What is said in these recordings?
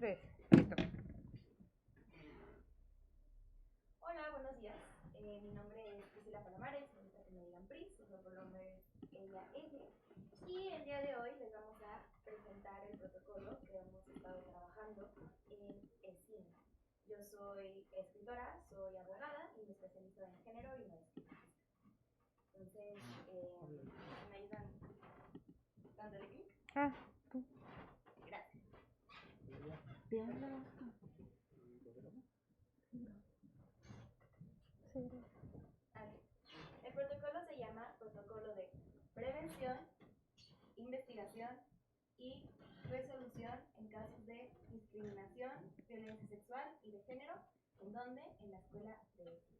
3. Listo. Hola, buenos días. Mi nombre es Priscila Palomares, me gusta que me digan Pris, su pronombre es ella, ella. Y el día de hoy les vamos a presentar el protocolo que hemos estado trabajando en ESINE. Yo soy escritora, soy abogada y me especializo en género y maestría. Entonces, ¿me ayudan dándole clic? Tú. Gracias. El protocolo se llama Protocolo de Prevención, Investigación y Resolución en casos de discriminación, violencia sexual y de género. ¿En dónde? En la escuela de ESINE.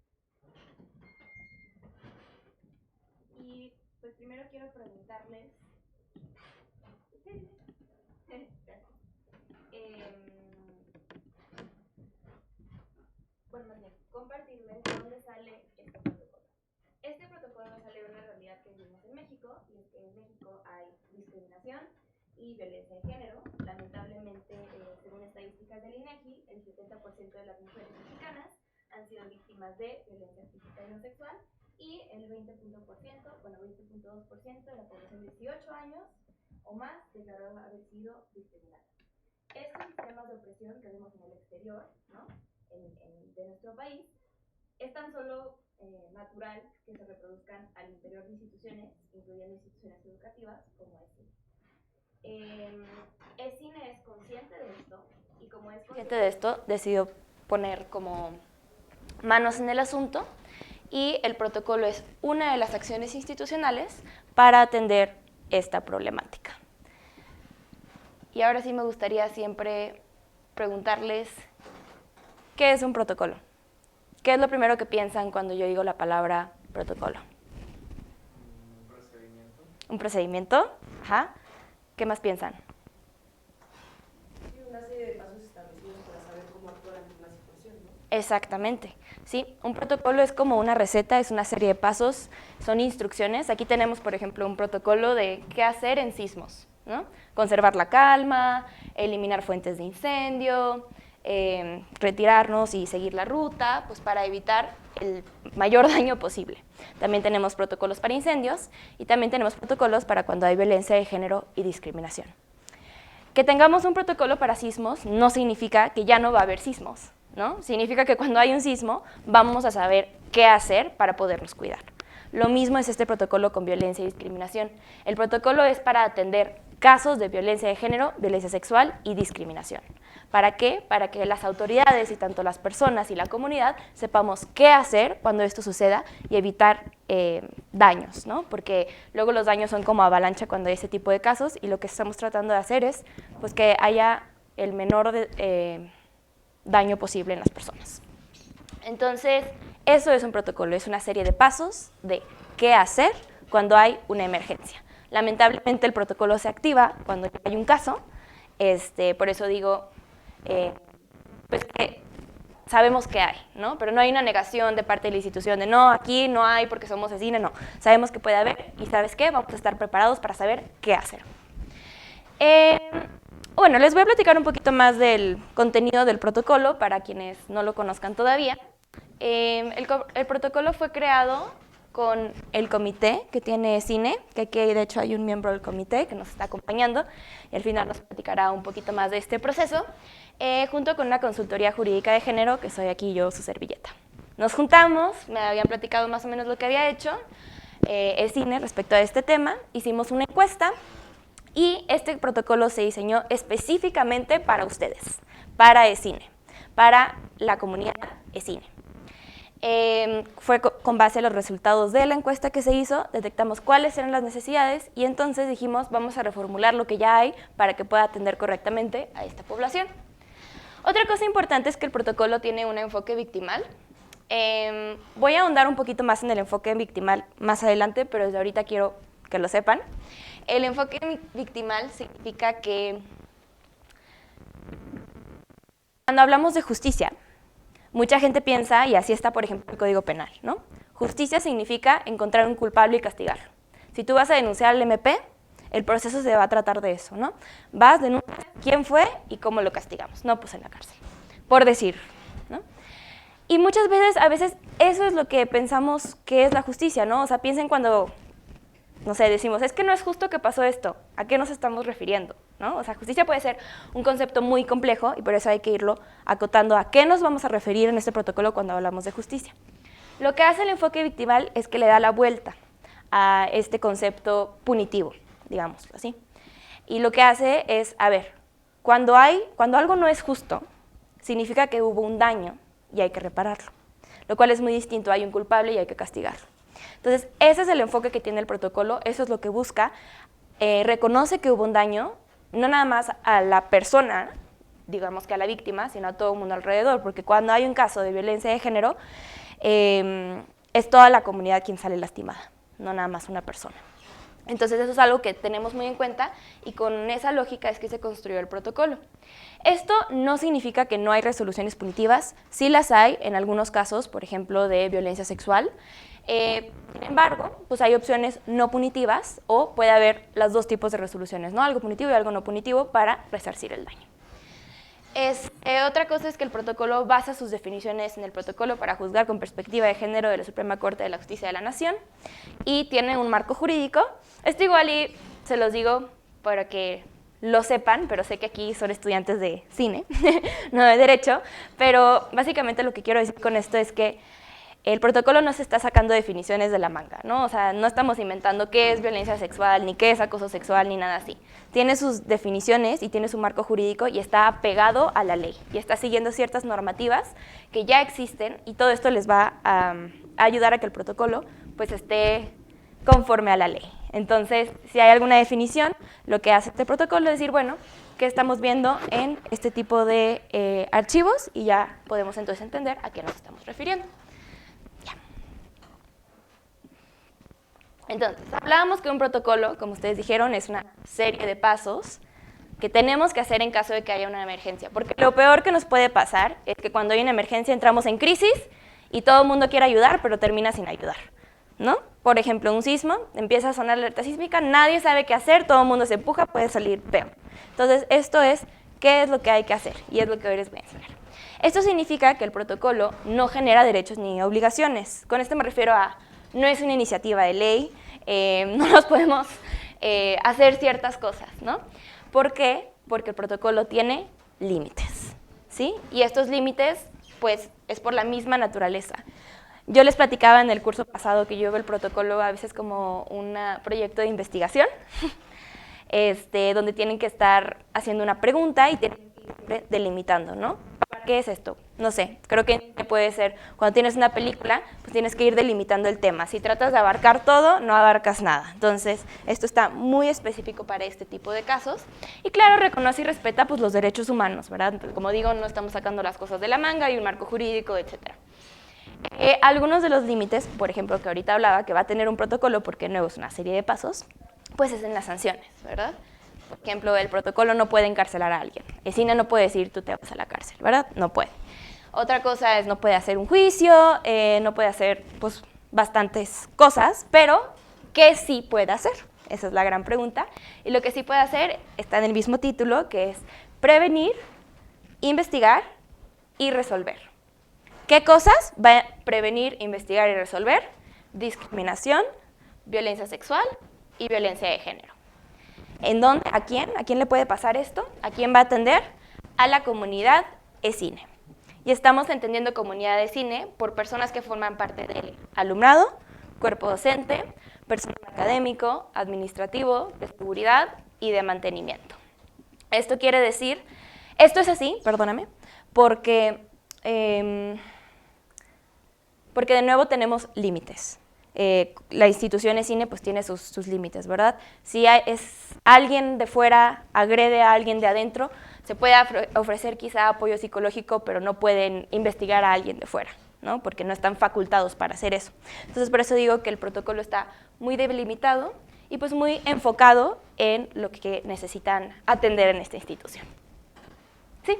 Y pues primero quiero preguntarles bueno, más bien, compartirles dónde sale este protocolo. Este protocolo sale de una realidad que vivimos en México, y es que en México hay discriminación y violencia de género. Lamentablemente, según estadísticas del INEGI, el 70% de las mujeres mexicanas han sido víctimas de violencia física y no sexual, y el 20.2% de la población de 18 años o más declaró haber sido discriminada. Estos sistemas de opresión que vemos en el exterior, ¿no? de nuestro país, es tan solo natural que se reproduzcan al interior de instituciones, incluyendo instituciones educativas como ESINE. ESINE es consciente de esto, y como es consciente de esto, decidió poner como manos en el asunto, y el protocolo es una de las acciones institucionales para atender esta problemática. Y ahora sí me gustaría siempre preguntarles, ¿qué es un protocolo? ¿Qué es lo primero que piensan cuando yo digo la palabra protocolo? Un procedimiento. ¿Un procedimiento? Ajá. ¿Qué más piensan? Sí, una serie de pasos establecidos para saber cómo actuar ante una situación, ¿no? Exactamente. Sí, un protocolo es como una receta, es una serie de pasos, son instrucciones. Aquí tenemos, por ejemplo, un protocolo de qué hacer en sismos, ¿no? Conservar la calma, eliminar fuentes de incendio, retirarnos y seguir la ruta, pues para evitar el mayor daño posible. También tenemos protocolos para incendios y también tenemos protocolos para cuando hay violencia de género y discriminación. Que tengamos un protocolo para sismos no significa que ya no va a haber sismos, ¿no? Significa que cuando hay un sismo vamos a saber qué hacer para podernos cuidar. Lo mismo es este protocolo con violencia y discriminación. El protocolo es para atender casos de violencia de género, violencia sexual y discriminación. ¿Para qué? Para que las autoridades y tanto las personas y la comunidad sepamos qué hacer cuando esto suceda y evitar daños, ¿no? Porque luego los daños son como avalancha cuando hay ese tipo de casos, y lo que estamos tratando de hacer es pues, que haya el menor daño posible en las personas. Entonces, eso es un protocolo, es una serie de pasos de qué hacer cuando hay una emergencia. Lamentablemente el protocolo se activa cuando hay un caso, por eso digo, pues que sabemos que hay, ¿no? Pero no hay una negación de parte de la institución de no, aquí no hay porque somos ESINE, no. Sabemos que puede haber, y ¿sabes qué? Vamos a estar preparados para saber qué hacer. Bueno, les voy a platicar un poquito más del contenido del protocolo para quienes no lo conozcan todavía. El protocolo fue creado con el comité que tiene ESINE, que aquí de hecho hay un miembro del comité que nos está acompañando, y al final nos platicará un poquito más de este proceso, junto con una consultoría jurídica de género, que soy aquí yo, su servilleta. Nos juntamos, me habían platicado más o menos lo que había hecho ESINE respecto a este tema, hicimos una encuesta, y este protocolo se diseñó específicamente para ustedes, para ESINE, para la comunidad ESINE. Fue con base a los resultados de la encuesta que se hizo, detectamos cuáles eran las necesidades, y entonces dijimos vamos a reformular lo que ya hay para que pueda atender correctamente a esta población. Otra cosa importante es que el protocolo tiene un enfoque victimal. Voy a ahondar un poquito más en el enfoque victimal más adelante, pero desde ahorita quiero que lo sepan. El enfoque victimal significa que cuando hablamos de justicia, mucha gente piensa, y así está, por ejemplo, el Código Penal, ¿no? Justicia significa encontrar un culpable y castigarlo. Si tú vas a denunciar al MP, el proceso se va a tratar de eso, ¿no? Vas, denuncias, quién fue y cómo lo castigamos. No, pues en la cárcel, por decir, ¿no? Y muchas veces, a veces, eso es lo que pensamos que es la justicia, ¿no? O sea, piensen cuando, no sé, decimos, es que no es justo que pasó esto, ¿a qué nos estamos refiriendo? ¿No? O sea, justicia puede ser un concepto muy complejo y por eso hay que irlo acotando a qué nos vamos a referir en este protocolo cuando hablamos de justicia. Lo que hace el enfoque victimal es que le da la vuelta a este concepto punitivo, digámoslo así. Y lo que hace es, a ver, cuando algo no es justo, significa que hubo un daño y hay que repararlo, lo cual es muy distinto, hay un culpable y hay que castigarlo. Entonces, ese es el enfoque que tiene el protocolo, eso es lo que busca, reconoce que hubo un daño, no nada más a la persona, digamos que a la víctima, sino a todo el mundo alrededor, porque cuando hay un caso de violencia de género, es toda la comunidad quien sale lastimada, no nada más una persona. Entonces eso es algo que tenemos muy en cuenta y con esa lógica es que se construyó el protocolo. Esto no significa que no hay resoluciones punitivas, sí las hay en algunos casos, por ejemplo, de violencia sexual. Sin embargo, pues hay opciones no punitivas o puede haber los dos tipos de resoluciones, ¿no? Algo punitivo y algo no punitivo para resarcir el daño. Otra cosa es que el protocolo basa sus definiciones en el protocolo para juzgar con perspectiva de género de la Suprema Corte de la Justicia de la Nación y tiene un marco jurídico. Esto igual y se los digo para que lo sepan, pero sé que aquí son estudiantes de cine, no de derecho, pero básicamente lo que quiero decir con esto es que el protocolo no se está sacando definiciones de la manga, ¿no? O sea, no estamos inventando qué es violencia sexual, ni qué es acoso sexual, ni nada así. Tiene sus definiciones y tiene su marco jurídico y está pegado a la ley y está siguiendo ciertas normativas que ya existen y todo esto les va a ayudar a que el protocolo pues esté conforme a la ley. Entonces, si hay alguna definición, lo que hace este protocolo es decir, bueno, ¿qué estamos viendo en este tipo de archivos? Y ya podemos entonces entender a qué nos estamos refiriendo. Entonces, hablábamos que un protocolo, como ustedes dijeron, es una serie de pasos que tenemos que hacer en caso de que haya una emergencia. Porque lo peor que nos puede pasar es que cuando hay una emergencia entramos en crisis y todo el mundo quiere ayudar, pero termina sin ayudar, ¿no? Por ejemplo, un sismo, empieza a sonar la alerta sísmica, nadie sabe qué hacer, todo el mundo se empuja, puede salir peor. Entonces, esto es qué es lo que hay que hacer y es lo que hoy les voy a enseñar. Esto significa que el protocolo no genera derechos ni obligaciones. Con esto me refiero a no es una iniciativa de ley, no nos podemos hacer ciertas cosas, ¿no? ¿Por qué? Porque el protocolo tiene límites, ¿sí? Y estos límites, pues, es por la misma naturaleza. Yo les platicaba en el curso pasado que yo veo el protocolo a veces como un proyecto de investigación, donde tienen que estar haciendo una pregunta y tienen que ir delimitando, ¿no? ¿Qué es esto? No sé, creo que puede ser, cuando tienes una película, pues tienes que ir delimitando el tema. Si tratas de abarcar todo, no abarcas nada. Entonces, esto está muy específico para este tipo de casos. Y claro, reconoce y respeta pues, los derechos humanos, ¿verdad? Como digo, no estamos sacando las cosas de la manga, hay un marco jurídico, etc. Algunos de los límites, por ejemplo, que ahorita hablaba, que va a tener un protocolo, porque nuevo es una serie de pasos, pues es en las sanciones, ¿verdad? Por ejemplo, el protocolo no puede encarcelar a alguien. El cine no puede decir tú te vas a la cárcel, ¿verdad? No puede. Otra cosa es no puede hacer un juicio, no puede hacer pues, bastantes cosas, pero ¿qué sí puede hacer? Esa es la gran pregunta. Y lo que sí puede hacer está en el mismo título, que es prevenir, investigar y resolver. ¿Qué cosas va a prevenir, investigar y resolver? Discriminación, violencia sexual y violencia de género. ¿En dónde? ¿A quién? ¿A quién le puede pasar esto? ¿A quién va a atender? A la comunidad ECINE. Y estamos entendiendo comunidad de cine por personas que forman parte del alumnado, cuerpo docente, personal académico, administrativo, de seguridad y de mantenimiento. Esto quiere decir, esto es así, perdóname, porque de nuevo tenemos límites. La institución ECINE pues tiene sus límites, ¿verdad? Si alguien de fuera agrede a alguien de adentro, se puede ofrecer quizá apoyo psicológico, pero no pueden investigar a alguien de fuera, ¿no? Porque no están facultados para hacer eso. Entonces, por eso digo que el protocolo está muy delimitado y pues muy enfocado en lo que necesitan atender en esta institución. ¿Sí?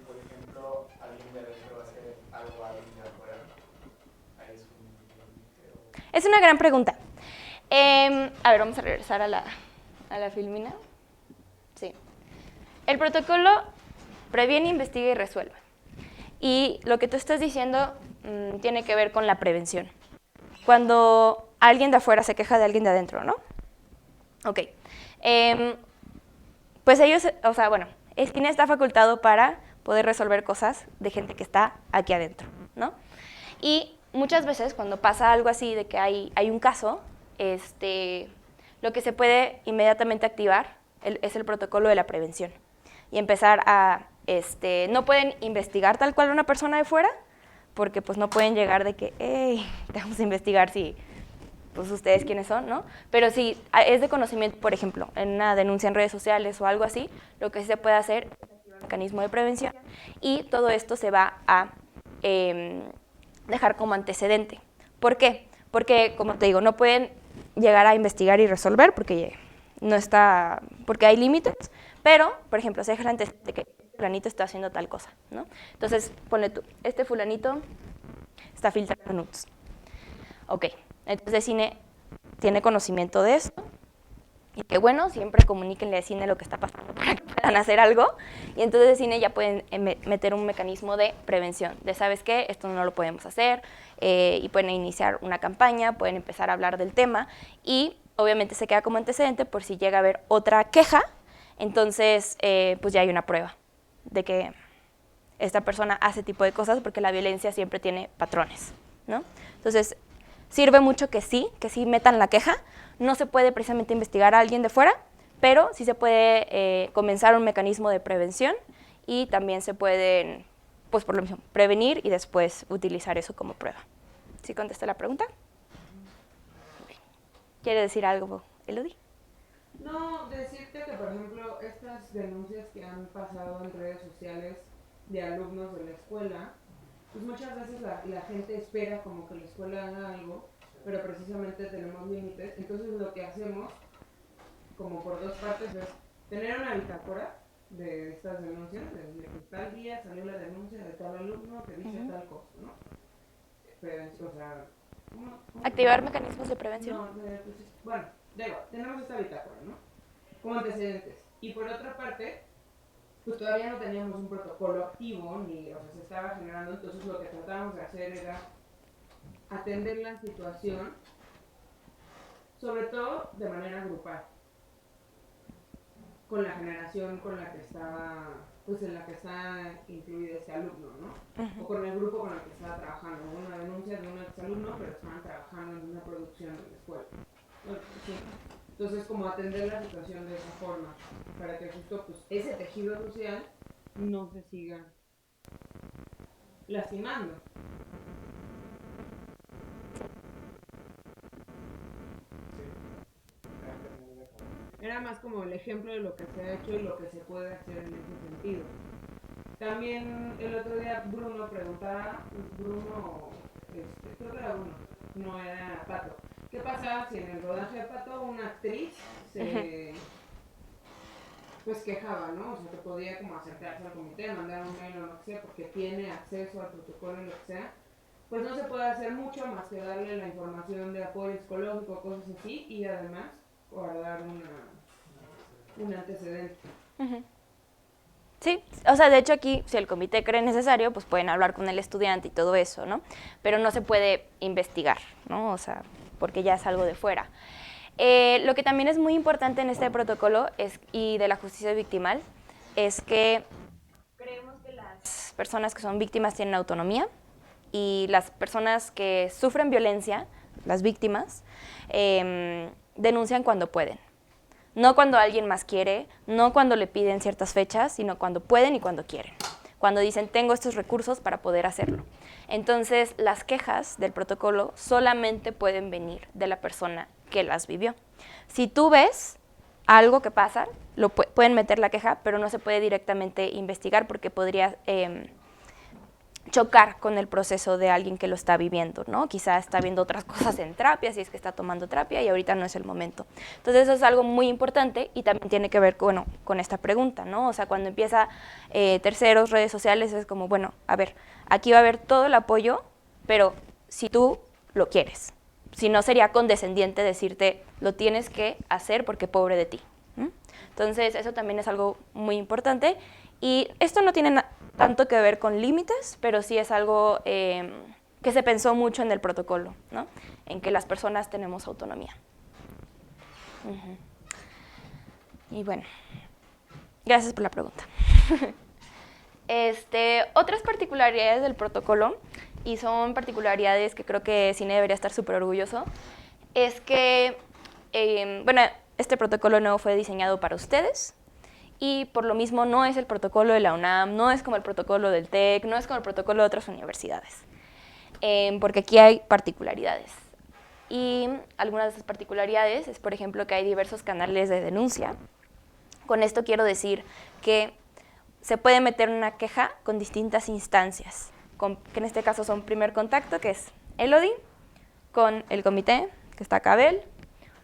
Por ejemplo, alguien de adentro va a hacer algo a alguien de afuera. Ahí es un límite. Es una gran pregunta. A ver, vamos a regresar a la filmina. Sí. El protocolo previene, investiga y resuelve. Y lo que tú estás diciendo tiene que ver con la prevención. Cuando alguien de afuera se queja de alguien de adentro, ¿no? Ok. Pues ellos, o sea, bueno, tiene esta facultad para poder resolver cosas de gente que está aquí adentro, ¿no? Y muchas veces cuando pasa algo así de que hay un caso, lo que se puede inmediatamente activar es el protocolo de la prevención y empezar a, no pueden investigar tal cual a una persona de fuera, porque pues no pueden llegar de que, hey, te vamos a investigar si, pues ustedes quiénes son, ¿no? Pero si es de conocimiento, por ejemplo, en una denuncia en redes sociales o algo así, lo que sí se puede hacer es activar un mecanismo de prevención y todo esto se va a dejar como antecedente. ¿Por qué? Porque, como te digo, no pueden llegar a investigar y resolver porque no está, porque hay límites, pero, por ejemplo, se deja el antecedente de que este fulanito está haciendo tal cosa, ¿no? Entonces, ponle tú, este fulanito está filtrando nudes. Ok, entonces Cine tiene conocimiento de eso y que bueno, siempre comuníquenle a Cine lo que está pasando para que puedan hacer algo y entonces Cine ya pueden meter un mecanismo de prevención, de ¿sabes qué? Esto no lo podemos hacer y pueden iniciar una campaña, pueden empezar a hablar del tema y obviamente se queda como antecedente por si llega a haber otra queja, entonces pues ya hay una prueba de que esta persona hace tipo de cosas porque la violencia siempre tiene patrones, ¿no? Entonces sirve mucho que sí metan la queja. No se puede precisamente investigar a alguien de fuera, pero sí se puede comenzar un mecanismo de prevención y también se pueden, pues por lo mismo, prevenir y después utilizar eso como prueba. ¿Sí contesté la pregunta? ¿Quiere decir algo, Elodie? No, decirte que, por ejemplo, estas denuncias que han pasado en redes sociales de alumnos de la escuela, pues muchas veces la gente espera como que la escuela haga algo, pero precisamente tenemos límites. Entonces lo que hacemos, como por dos partes, es tener una bitácora de estas denuncias, de decir que tal día salió la denuncia de tal alumno que dice tal cosa, ¿no? Pero, o sea, ¿cómo ¿Activar mecanismos de prevención? No, pues, bueno, tenemos esta bitácora, ¿no? Como antecedentes. Y por otra parte, pues todavía no teníamos un protocolo activo, ni, o sea, se estaba generando, entonces lo que tratábamos de hacer era atender la situación, sobre todo de manera grupal, con la generación con la que estaba, pues en la que está incluido este alumno, ¿no? O con el grupo con el que estaba trabajando, una denuncia de un exalumno, pero estaban trabajando en una producción de la escuela. Sí. Entonces, como atender la situación de esa forma, para que justo pues, ese tejido social no se siga lastimando. Era más como el ejemplo de lo que se ha hecho y lo que se puede hacer en ese sentido. También el otro día Bruno preguntaba, creo que era Bruno, no era Pato. ¿Qué pasa si en el rodaje de Pato una actriz se pues quejaba, ¿no? O sea, que podía como acercarse al comité, mandar un mail o lo que sea, porque tiene acceso al protocolo y lo que sea. Pues no se puede hacer mucho más que darle la información de apoyo psicológico, cosas así, y además guardar un antecedente. Sí, o sea, de hecho aquí, si el comité cree necesario, pues pueden hablar con el estudiante y todo eso, ¿no? Pero no se puede investigar, ¿no? O sea, porque ya es algo de fuera. Lo que también es muy importante en este protocolo y de la justicia victimal es que creemos que las personas que son víctimas tienen autonomía y las personas que sufren violencia, las víctimas, denuncian cuando pueden. No cuando alguien más quiere, no cuando le piden ciertas fechas, sino cuando pueden y cuando quieren. Cuando dicen, tengo estos recursos para poder hacerlo. Entonces, las quejas del protocolo solamente pueden venir de la persona que las vivió. Si tú ves algo que pasa, pueden meter la queja, pero no se puede directamente investigar porque podría chocar con el proceso de alguien que lo está viviendo, ¿no? Quizá está viendo otras cosas en terapia, si es que está tomando terapia y ahorita no es el momento. Entonces eso es algo muy importante y también tiene que ver con esta pregunta, ¿no? O sea, cuando empieza terceros, redes sociales, es como, bueno, a ver, aquí va a haber todo el apoyo, pero si tú lo quieres. Si no, sería condescendiente decirte, lo tienes que hacer porque pobre de ti, Entonces, eso también es algo muy importante. Y esto no tiene tanto que ver con límites, pero sí es algo que se pensó mucho en el protocolo, ¿no? En que las personas tenemos autonomía. Y bueno, gracias por la pregunta. Otras particularidades del protocolo, y son particularidades que creo que Cine debería estar súper orgulloso, es que, bueno, este protocolo nuevo fue diseñado para ustedes, y por lo mismo no es el protocolo de la UNAM, no es como el protocolo del TEC, no es como el protocolo de otras universidades, porque aquí hay particularidades. Y algunas de esas particularidades es, por ejemplo, que hay diversos canales de denuncia. Con esto quiero decir que se puede meter una queja con distintas instancias, que en este caso son primer contacto, que es Elodie, con el comité, que está Cabel,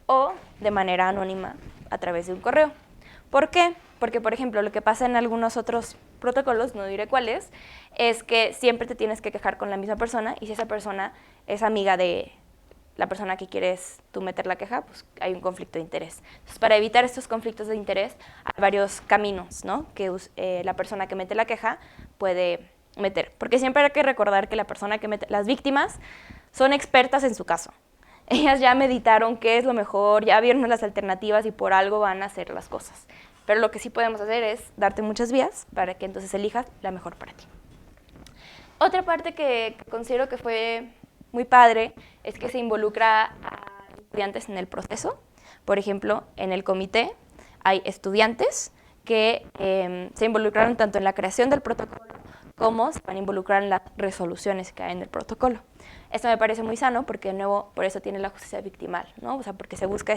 o de manera anónima a través de un correo. ¿Por qué? Porque, por ejemplo, lo que pasa en algunos otros protocolos, no diré cuáles, es que siempre te tienes que quejar con la misma persona, y si esa persona es amiga de la persona que quieres tú meter la queja, pues hay un conflicto de interés. Entonces, para evitar estos conflictos de interés, hay varios caminos, ¿no?, que la persona que mete la queja puede meter. Porque siempre hay que recordar que la persona que mete, las víctimas, son expertas en su caso. Ellas ya meditaron qué es lo mejor, ya vieron las alternativas y por algo van a hacer las cosas. Pero lo que sí podemos hacer es darte muchas vías para que entonces elijas la mejor para ti. Otra parte que considero que fue muy padre es que se involucra a estudiantes en el proceso. Por ejemplo, en el comité hay estudiantes que se involucraron tanto en la creación del protocolo como se van a involucrar en las resoluciones que hay en el protocolo. Esto me parece muy sano porque, de nuevo, por eso tiene la justicia victimal, ¿no? O sea, porque se busca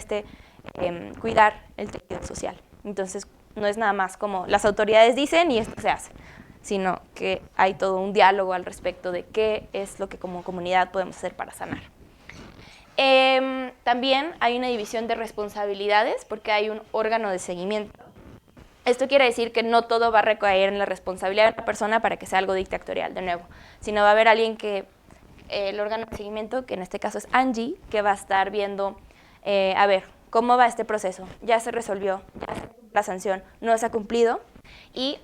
cuidar el tejido social. Entonces, no es nada más como las autoridades dicen y esto se hace, sino que hay todo un diálogo al respecto de qué es lo que como comunidad podemos hacer para sanar. También hay una división de responsabilidades porque hay un órgano de seguimiento. Esto quiere decir que no todo va a recaer en la responsabilidad de la persona para que sea algo dictatorial, de nuevo, sino va a haber alguien que, el órgano de seguimiento, que en este caso es Angie, que va a estar viendo, a ver, cómo va este proceso, ya se resolvió, ya se cumplió la sanción, no se ha cumplido, y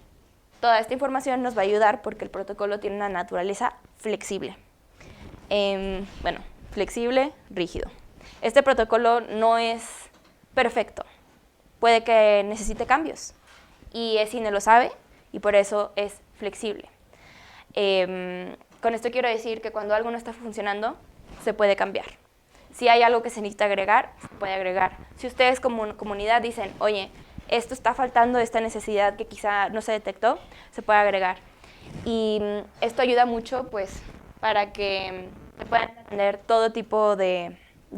toda esta información nos va a ayudar porque el protocolo tiene una naturaleza flexible. Bueno, flexible, rígido. Este protocolo no es perfecto, puede que necesite cambios, y Cine lo sabe, y por eso es flexible. Con esto quiero decir que cuando algo no está funcionando, se puede cambiar. Si hay algo que se necesita agregar, se puede agregar. Si ustedes como comunidad dicen, oye, esto está faltando, esta necesidad que quizá no se detectó, se puede agregar. Y esto ayuda mucho, pues, para que se puedan atender todo tipo de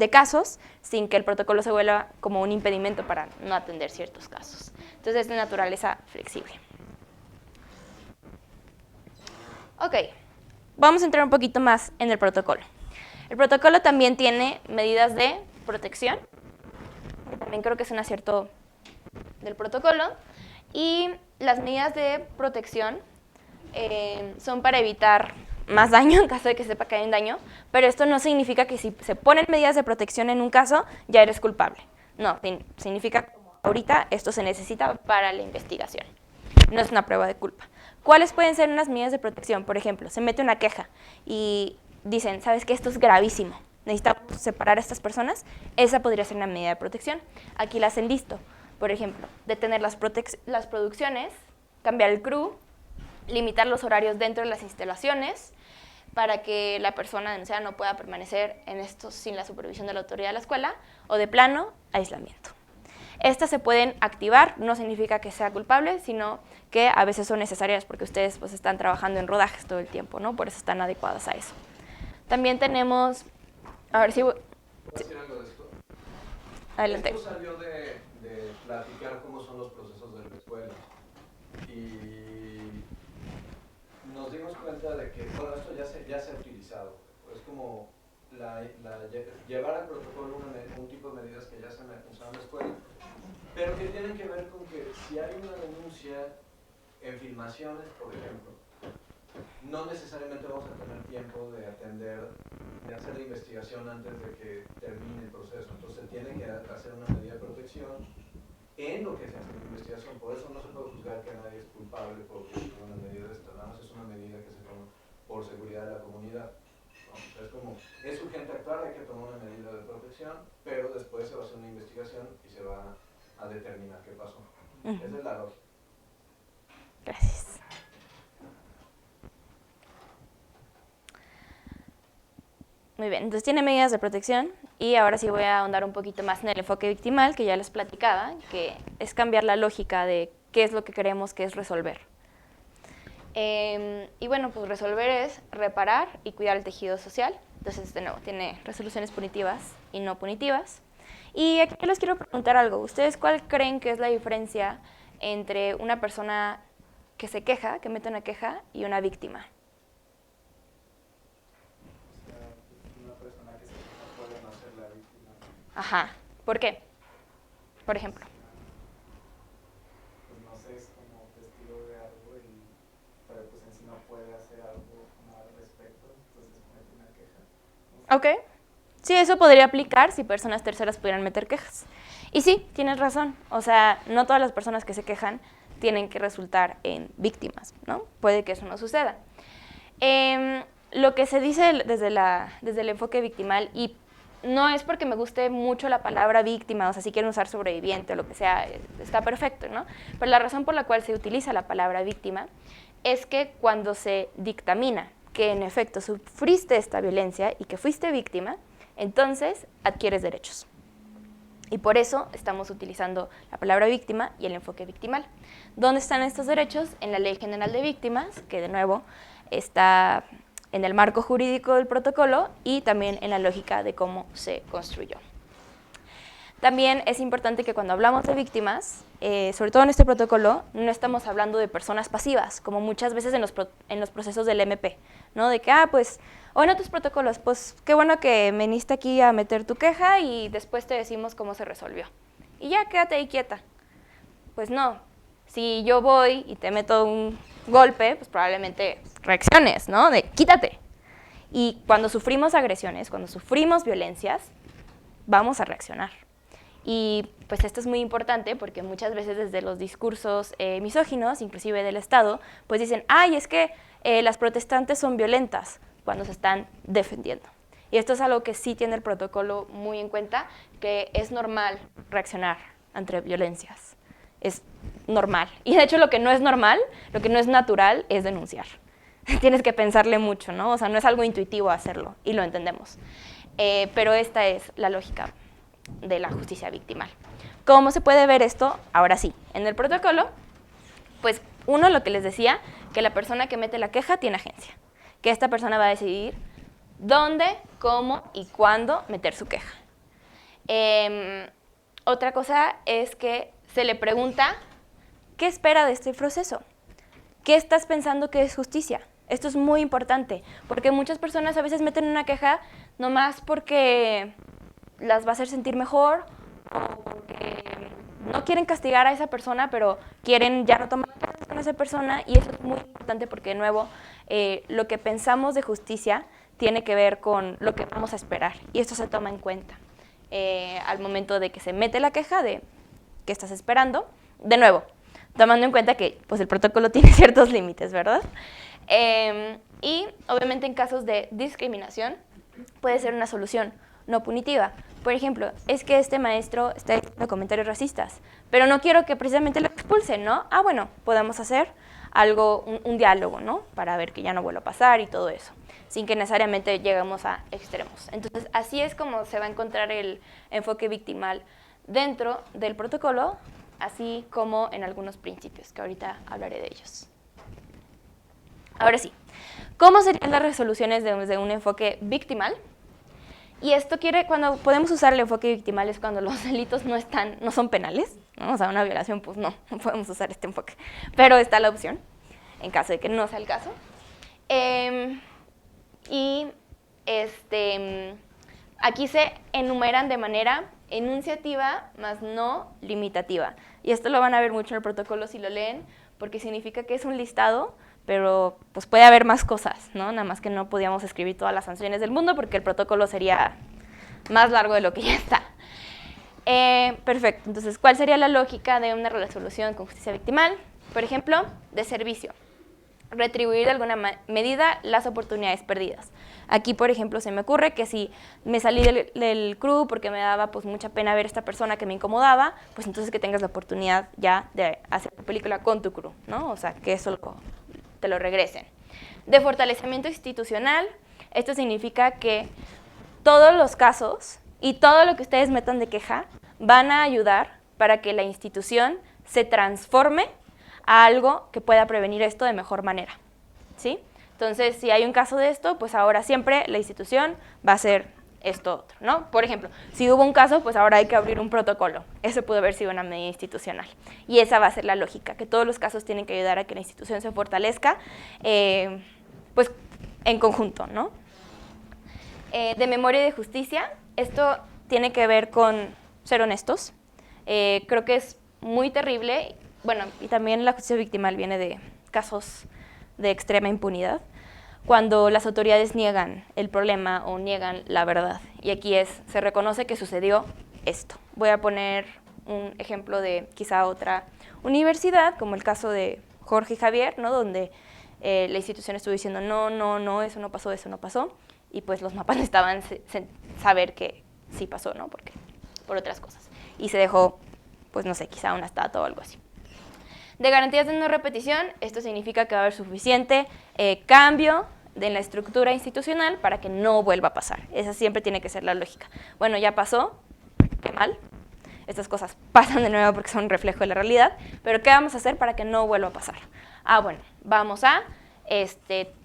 casos sin que el protocolo se vuelva como un impedimento para no atender ciertos casos. Entonces, es de naturaleza flexible. Ok, vamos a entrar un poquito más en el protocolo. El protocolo también tiene medidas de protección, que también creo que es un acierto del protocolo, y las medidas de protección son para evitar más daño en caso de que sepa que hay un daño, pero esto no significa que si se ponen medidas de protección en un caso, ya eres culpable. No, significa que ahorita esto se necesita para la investigación. No es una prueba de culpa. ¿Cuáles pueden ser unas medidas de protección? Por ejemplo, se mete una queja y dicen, ¿sabes qué? Esto es gravísimo, necesitamos separar a estas personas. Esa podría ser una medida de protección. Aquí las enlisto. Por ejemplo, detener las producciones, cambiar el crew, limitar los horarios dentro de las instalaciones para que la persona denunciada no pueda permanecer en esto sin la supervisión de la autoridad de la escuela, o de plano, aislamiento. Estas se pueden activar, no significa que sea culpable, sino que a veces son necesarias porque ustedes pues, están trabajando en rodajes todo el tiempo, ¿no? Por eso están adecuadas a eso. También tenemos, a ver si... ¿Puedo decir algo de esto? Adelante. Esto salió de platicar cómo son los procesos de la escuela. Y nos dimos cuenta de que, bueno, esto ya se ha utilizado. Es como llevar al protocolo un tipo de medidas que ya se usaban en la escuela, pero que tienen que ver con que si hay una denuncia en filmaciones, por ejemplo, no necesariamente vamos a tener tiempo de hacer la investigación antes de que termine el proceso. Entonces se tiene que hacer una medida de protección en lo que se hace la investigación. Por eso no se puede juzgar que nadie es culpable porque toma una medida de esta, nada más es una medida que se toma por seguridad de la comunidad. ¿No? O sea, es como, es urgente actuar, hay que tomar una medida de protección, pero después se va a hacer una investigación y se va a determinar qué pasó. Esa es la lógica. Gracias. Muy bien, entonces tiene medidas de protección y ahora sí voy a ahondar un poquito más en el enfoque victimal, que ya les platicaba, que es cambiar la lógica de qué es lo que queremos que es resolver. Y bueno, pues resolver es reparar y cuidar el tejido social. Entonces, de nuevo, tiene resoluciones punitivas y no punitivas. Y aquí les quiero preguntar algo. ¿Ustedes cuál creen que es la diferencia entre una persona que se queja, que mete una queja, y una víctima? Una persona que se queja puede no ser la víctima. Ajá. ¿Por qué? Por ejemplo. Pues no sé, es como testigo de algo, pero pues en sí no puede hacer algo como al respecto, entonces mete una queja. No sé. Ok. Sí, eso podría aplicar si personas terceras pudieran meter quejas. Y sí, tienes razón. O sea, no todas las personas que se quejan tienen que resultar en víctimas, ¿no? Puede que eso no suceda. Lo que se dice desde el enfoque victimal, y no es porque me guste mucho la palabra víctima, o sea, si quieren usar sobreviviente o lo que sea, está perfecto, ¿no? Pero la razón por la cual se utiliza la palabra víctima es que cuando se dictamina que en efecto sufriste esta violencia y que fuiste víctima, entonces adquieres derechos. Y por eso estamos utilizando la palabra víctima y el enfoque victimal. ¿Dónde están estos derechos? En la Ley General de Víctimas, que de nuevo está en el marco jurídico del protocolo y también en la lógica de cómo se construyó. También es importante que cuando hablamos de víctimas, sobre todo en este protocolo, no estamos hablando de personas pasivas, como muchas veces en los procesos del MP, ¿no? De que, pues, o en otros protocolos, pues, qué bueno que veniste aquí a meter tu queja y después te decimos cómo se resolvió. Y ya, quédate ahí quieta. Pues no, si yo voy y te meto un golpe, pues probablemente reacciones, ¿no? De quítate. Y cuando sufrimos agresiones, cuando sufrimos violencias, vamos a reaccionar. Y pues esto es muy importante porque muchas veces desde los discursos misóginos, inclusive del Estado, pues dicen, ay, es que las protestantes son violentas cuando se están defendiendo. Y esto es algo que sí tiene el protocolo muy en cuenta, que es normal reaccionar ante violencias. Es normal. Y de hecho lo que no es normal, lo que no es natural, es denunciar. Tienes que pensarle mucho, ¿no? O sea, no es algo intuitivo hacerlo, y lo entendemos. Pero esta es la lógica de la justicia victimal. ¿Cómo se puede ver esto? Ahora sí, en el protocolo, pues uno, lo que les decía, que la persona que mete la queja tiene agencia, que esta persona va a decidir dónde, cómo y cuándo meter su queja. Otra cosa es que se le pregunta, ¿qué espera de este proceso? ¿Qué estás pensando que es justicia? Esto es muy importante, porque muchas personas a veces meten una queja nomás porque las va a hacer sentir mejor o porque no quieren castigar a esa persona, pero quieren ya no tomar clases con esa persona, y eso es muy importante porque, de nuevo, lo que pensamos de justicia tiene que ver con lo que vamos a esperar, y esto se toma en cuenta al momento de que se mete la queja de qué estás esperando, de nuevo, tomando en cuenta que pues, el protocolo tiene ciertos límites, ¿verdad? Y obviamente en casos de discriminación puede ser una solución no punitiva. Por ejemplo, es que este maestro está haciendo comentarios racistas, pero no quiero que precisamente lo expulsen, ¿no? Ah, bueno, podemos hacer algo, un diálogo, ¿no? Para ver que ya no vuelva a pasar y todo eso, sin que necesariamente lleguemos a extremos. Entonces, así es como se va a encontrar el enfoque victimal dentro del protocolo, así como en algunos principios, que ahorita hablaré de ellos. Ahora sí, ¿cómo serían las resoluciones desde un enfoque victimal? Y esto cuando podemos usar el enfoque victimal es cuando los delitos no son penales, ¿no? O sea, una violación, pues no podemos usar este enfoque, pero está la opción, en caso de que no sea el caso. Aquí se enumeran de manera enunciativa, más no limitativa. Y esto lo van a ver mucho en el protocolo si lo leen, porque significa que es un listado, pero pues puede haber más cosas, ¿no? Nada más que no podíamos escribir todas las sanciones del mundo porque el protocolo sería más largo de lo que ya está. Perfecto. Entonces, ¿cuál sería la lógica de una resolución con justicia victimal? Por ejemplo, de servicio. Retribuir de alguna medida las oportunidades perdidas. Aquí, por ejemplo, se me ocurre que si me salí del crew porque me daba pues mucha pena ver a esta persona que me incomodaba, pues entonces que tengas la oportunidad ya de hacer tu película con tu crew, ¿no? O sea, que eso te lo regresen. De fortalecimiento institucional, esto significa que todos los casos y todo lo que ustedes metan de queja van a ayudar para que la institución se transforme a algo que pueda prevenir esto de mejor manera, ¿sí? Entonces, si hay un caso de esto, pues ahora siempre la institución va a hacer esto otro, ¿no? Por ejemplo, si hubo un caso, pues ahora hay que abrir un protocolo. Eso pudo haber sido una medida institucional. Y esa va a ser la lógica, que todos los casos tienen que ayudar a que la institución se fortalezca, pues en conjunto, ¿no? De memoria y de justicia, esto tiene que ver con ser honestos. Creo que es muy terrible, bueno, y también la justicia victimal viene de casos de extrema impunidad, cuando las autoridades niegan el problema o niegan la verdad. Y aquí se reconoce que sucedió esto. Voy a poner un ejemplo de quizá otra universidad, como el caso de Jorge y Javier, ¿no? Donde la institución estuvo diciendo no, eso no pasó, y pues los mapas estaban saber que sí pasó, ¿no? Porque, por otras cosas. Y se dejó, pues no sé, quizá una estatua o algo así. De garantías de no repetición, esto significa que va a haber suficiente cambio en la estructura institucional para que no vuelva a pasar. Esa siempre tiene que ser la lógica. Bueno, ya pasó, qué mal. Estas cosas pasan de nuevo porque son un reflejo de la realidad, pero ¿qué vamos a hacer para que no vuelva a pasar? Bueno, vamos a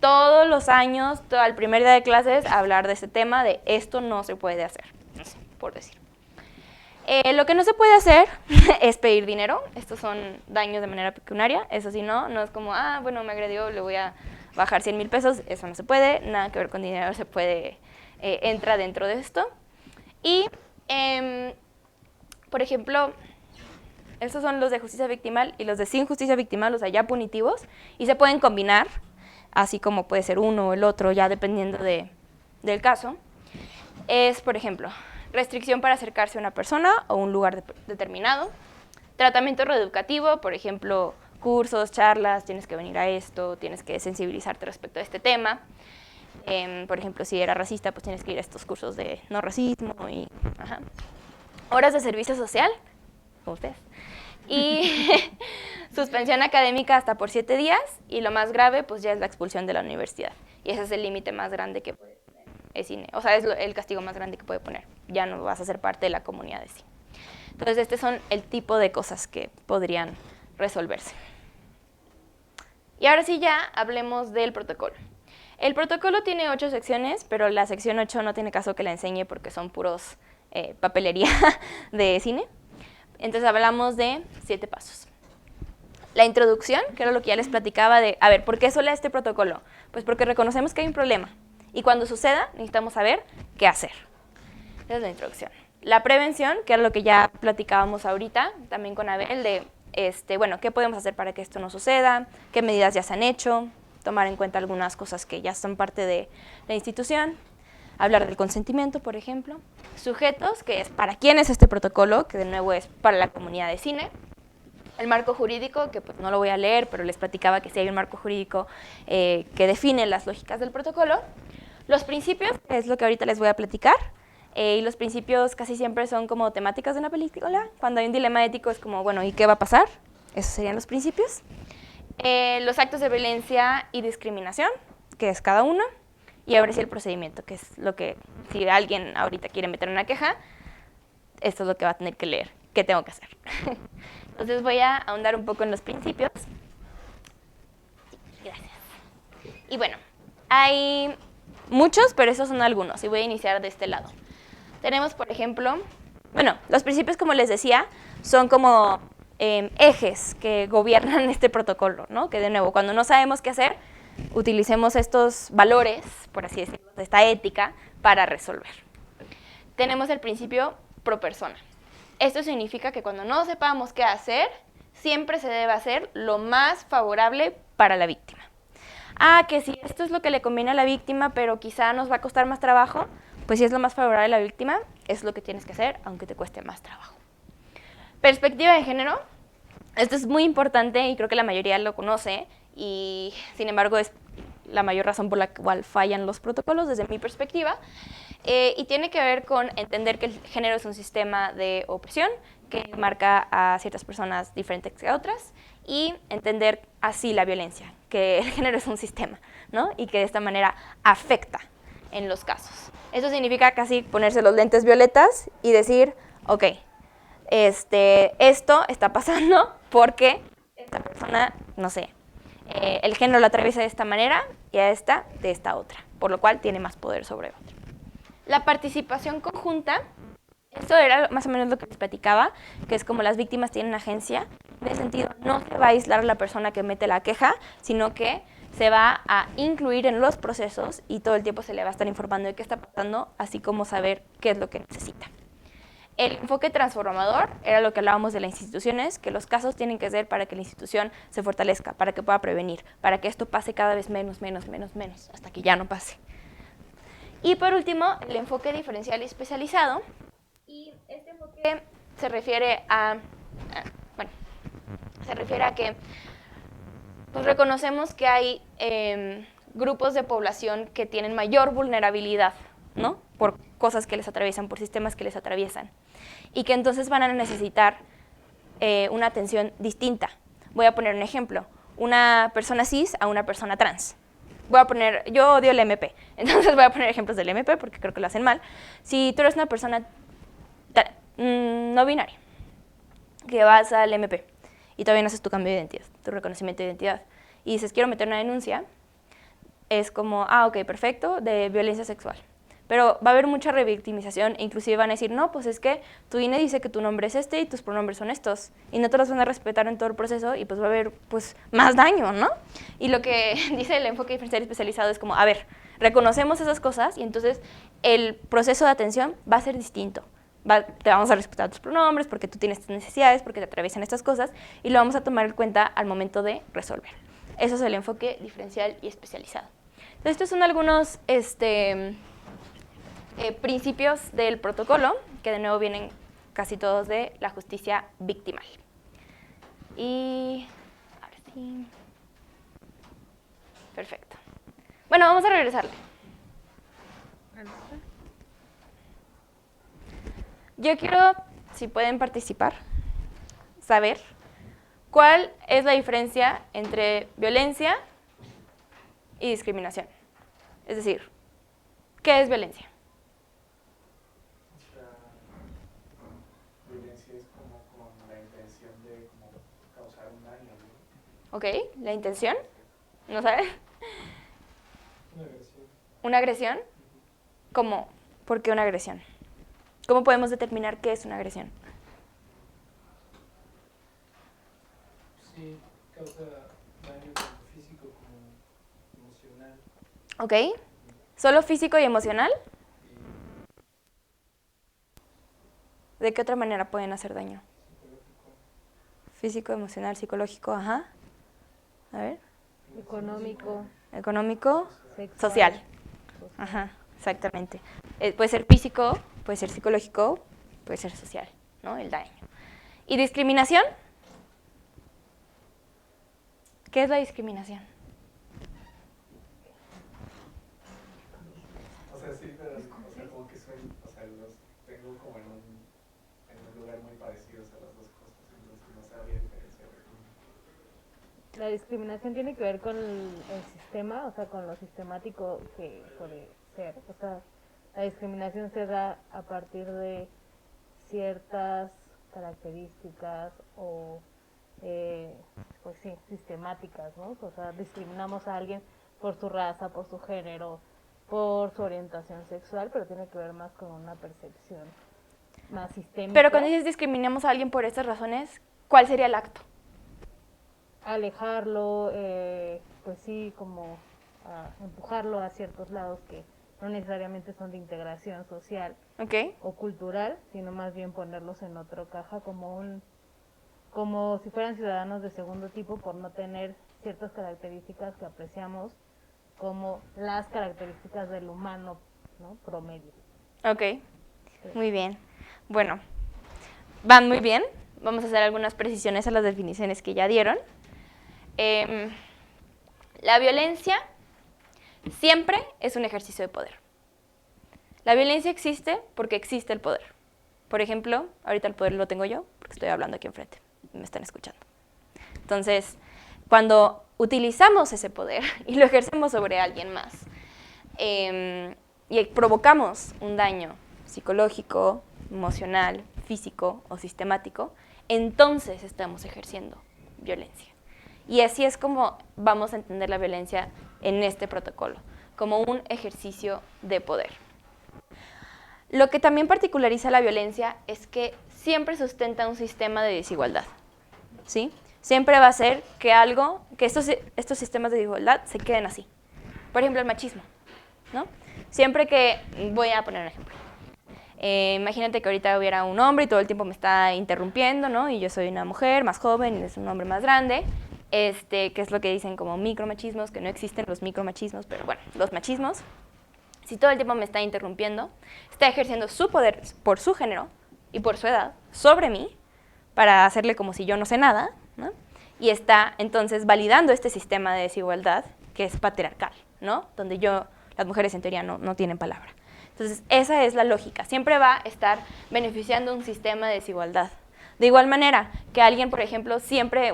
todos los años, todo el primer día de clases, hablar de este tema de esto no se puede hacer, no sé, por decir. Lo que no se puede hacer es pedir dinero. Estos son daños de manera pecuniaria. Eso sí, no es como, bueno, me agredió, le voy a bajar 100,000 pesos. Eso no se puede, nada que ver con dinero se puede, entra dentro de esto. Y, por ejemplo, estos son los de justicia victimal y los de sin justicia victimal, o sea, ya punitivos, y se pueden combinar, así como puede ser uno o el otro, ya dependiendo del caso. Es, por ejemplo, restricción para acercarse a una persona o un lugar determinado. Tratamiento reeducativo, por ejemplo, cursos, charlas, tienes que venir a esto, tienes que sensibilizarte respecto a este tema. Por ejemplo, si eras racista, pues tienes que ir a estos cursos de no racismo. Horas de servicio social, como ustedes. Y suspensión académica hasta por 7 días. Y lo más grave, pues ya es la expulsión de la universidad. Y ese es el límite más grande que puede poner el cine. O sea, es el castigo más grande que puede poner. Ya no vas a ser parte de la comunidad de cine. Entonces, estos son el tipo de cosas que podrían resolverse. Y ahora sí ya hablemos del protocolo. El protocolo tiene 8 secciones, pero la sección 8 no tiene caso que la enseñe porque son puros papelería de cine. Entonces hablamos de 7 pasos. La introducción, que era lo que ya les platicaba de, ¿por qué solo este protocolo? Pues porque reconocemos que hay un problema. Y cuando suceda, necesitamos saber qué hacer. Esa es la introducción. La prevención, que era lo que ya platicábamos ahorita, también con Abel, de, ¿qué podemos hacer para que esto no suceda? ¿Qué medidas ya se han hecho? Tomar en cuenta algunas cosas que ya son parte de la institución. Hablar del consentimiento, por ejemplo. Sujetos, que es para quién es este protocolo, que de nuevo es para la comunidad de cine. El marco jurídico, que pues no lo voy a leer, pero les platicaba que sí hay un marco jurídico que define las lógicas del protocolo. Los principios, que es lo que ahorita les voy a platicar. Y los principios casi siempre son como temáticas de una película. Cuando hay un dilema ético es como, bueno, ¿y qué va a pasar? Esos serían los principios. Los actos de violencia y discriminación, que es cada uno. Y ahora sí el procedimiento, que es lo que, si alguien ahorita quiere meter una queja, esto es lo que va a tener que leer. ¿Qué tengo que hacer? Entonces voy a ahondar un poco en los principios. Gracias. Y bueno, hay muchos, pero esos son algunos. Y voy a iniciar de este lado. Tenemos, por ejemplo, los principios, como les decía, son como ejes que gobiernan este protocolo, ¿no? Que de nuevo, cuando no sabemos qué hacer, utilicemos estos valores, por así decirlo, de esta ética, para resolver. Tenemos el principio pro persona. Esto significa que cuando no sepamos qué hacer, siempre se debe hacer lo más favorable para la víctima. Que si esto es lo que le conviene a la víctima, pero quizá nos va a costar más trabajo, pues si es lo más favorable a la víctima, es lo que tienes que hacer, aunque te cueste más trabajo. Perspectiva de género. Esto es muy importante y creo que la mayoría lo conoce y sin embargo es la mayor razón por la cual fallan los protocolos desde mi perspectiva. Y tiene que ver con entender que el género es un sistema de opresión que marca a ciertas personas diferentes que a otras y entender así la violencia, que el género es un sistema, ¿no? Y que de esta manera afecta en los casos. Eso significa casi ponerse los lentes violetas y decir, ok, esto está pasando porque esta persona, no sé, el género lo atraviesa de esta manera y a esta de esta otra, por lo cual tiene más poder sobre otra. La participación conjunta, esto era más o menos lo que les platicaba, que es como las víctimas tienen agencia, en el sentido no se va a aislar a la persona que mete la queja, sino que se va a incluir en los procesos y todo el tiempo se le va a estar informando de qué está pasando, así como saber qué es lo que necesita. El enfoque transformador era lo que hablábamos de las instituciones, que los casos tienen que ser para que la institución se fortalezca, para que pueda prevenir, para que esto pase cada vez menos, hasta que ya no pase. Y por último, el enfoque diferencial y especializado. Y este enfoque se refiere a que pues, reconocemos que hay grupos de población que tienen mayor vulnerabilidad, ¿no? Por cosas que les atraviesan, por sistemas que les atraviesan. Y que entonces van a necesitar una atención distinta. Voy a poner un ejemplo. Una persona cis a una persona trans. Yo odio el MP, entonces voy a poner ejemplos del MP porque creo que lo hacen mal. Si tú eres una persona no binaria, que vas al MP y todavía no haces tu cambio de identidad, tu reconocimiento de identidad, y dices, quiero meter una denuncia, es como, ok, perfecto, de violencia sexual. Pero va a haber mucha revictimización e inclusive van a decir, no, pues es que tu INE dice que tu nombre es este y tus pronombres son estos. Y no te los van a respetar en todo el proceso y pues va a haber pues, más daño, ¿no? Y lo que dice el enfoque diferencial especializado es como, a ver, reconocemos esas cosas y entonces el proceso de atención va a ser distinto. Te vamos a respetar tus pronombres porque tú tienes estas necesidades, porque te atraviesan estas cosas y lo vamos a tomar en cuenta al momento de resolver. Eso es el enfoque diferencial y especializado. Entonces, estos son algunos principios del protocolo, que de nuevo vienen casi todos de la justicia victimal. Y ahora sí. Perfecto. Bueno, vamos a regresarle. Yo quiero, si pueden participar, saber cuál es la diferencia entre violencia y discriminación. Es decir, ¿qué es violencia? Violencia es como con la intención de como causar un daño, ¿no? ¿Ok? ¿La intención? ¿No sabes? Una agresión. ¿Una agresión? ¿Cómo? ¿Por qué una agresión? ¿Cómo podemos determinar qué es una agresión? Sí, causa daño tanto físico como emocional. ¿Ok? ¿Solo físico y emocional? ¿De qué otra manera pueden hacer daño? Físico, emocional, psicológico, ajá. A ver. Económico. Económico, Sexual. social. Ajá, exactamente. Puede ser físico, puede ser psicológico, puede ser social, ¿no? El daño. ¿Y discriminación? ¿Qué es la discriminación? O sea, sí, pero o sea, como que suena, o sea, los tengo como en un lugar muy parecidos a las dos cosas, entonces no sabría diferenciar. La discriminación tiene que ver con el sistema, o sea, con lo sistemático que suele ser. O sea, la discriminación se da a partir de ciertas características o, pues sí, sistemáticas, ¿no? O sea, discriminamos a alguien por su raza, por su género, por su orientación sexual, pero tiene que ver más con una percepción más sistémica. Pero cuando dices discriminamos a alguien por estas razones, ¿cuál sería el acto? Alejarlo, pues sí, como empujarlo a ciertos lados que no necesariamente son de integración social ¿Ok? o cultural, sino más bien ponerlos en otra caja como si fueran ciudadanos de segundo tipo por no tener ciertas características que apreciamos como las características del humano, ¿no? Promedio. Ok, muy bien. Bueno, van muy bien. Vamos a hacer algunas precisiones a las definiciones que ya dieron. La violencia siempre es un ejercicio de poder. La violencia existe porque existe el poder. Por ejemplo, ahorita el poder lo tengo yo, porque estoy hablando aquí enfrente, y me están escuchando. Entonces, cuando utilizamos ese poder y lo ejercemos sobre alguien más, y provocamos un daño psicológico, emocional, físico o sistemático, entonces estamos ejerciendo violencia. Y así es como vamos a entender la violencia en este protocolo, como un ejercicio de poder. Lo que también particulariza la violencia es que siempre sustenta un sistema de desigualdad, ¿sí? Siempre va a ser que estos sistemas de desigualdad se queden así. Por ejemplo, el machismo, ¿no? Siempre que, voy a poner un ejemplo. Imagínate que ahorita hubiera un hombre y todo el tiempo me está interrumpiendo, ¿no? Y yo soy una mujer más joven y es un hombre más grande, que es lo que dicen como micromachismos, que no existen los micromachismos, pero bueno, los machismos. Si todo el tiempo me está interrumpiendo, está ejerciendo su poder por su género y por su edad sobre mí para hacerle como si yo no sé nada, ¿no? Y está entonces validando este sistema de desigualdad que es patriarcal, ¿no? Donde las mujeres en teoría no tienen palabra. Entonces, esa es la lógica. Siempre va a estar beneficiando un sistema de desigualdad. De igual manera, que alguien, por ejemplo,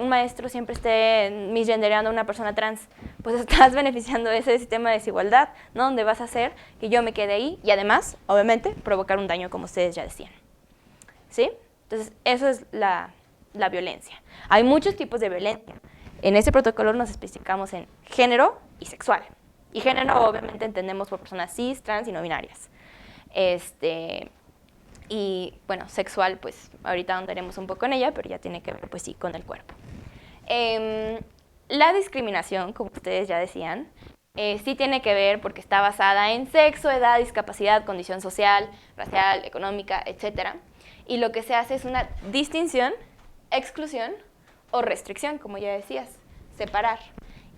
un maestro siempre esté misgendereando a una persona trans, pues estás beneficiando ese sistema de desigualdad, ¿no? Donde vas a hacer que yo me quede ahí y además, obviamente, provocar un daño, como ustedes ya decían. ¿Sí? Entonces, eso es la violencia. Hay muchos tipos de violencia. En este protocolo nos especificamos en género y sexual. Y género, obviamente, entendemos por personas cis, trans y no binarias. Y, bueno, sexual, pues, ahorita ahondaremos un poco en ella, pero ya tiene que ver, pues sí, con el cuerpo. La discriminación, como ustedes ya decían, sí tiene que ver porque está basada en sexo, edad, discapacidad, condición social, racial, económica, etc. Y lo que se hace es una distinción, exclusión o restricción, como ya decías, separar.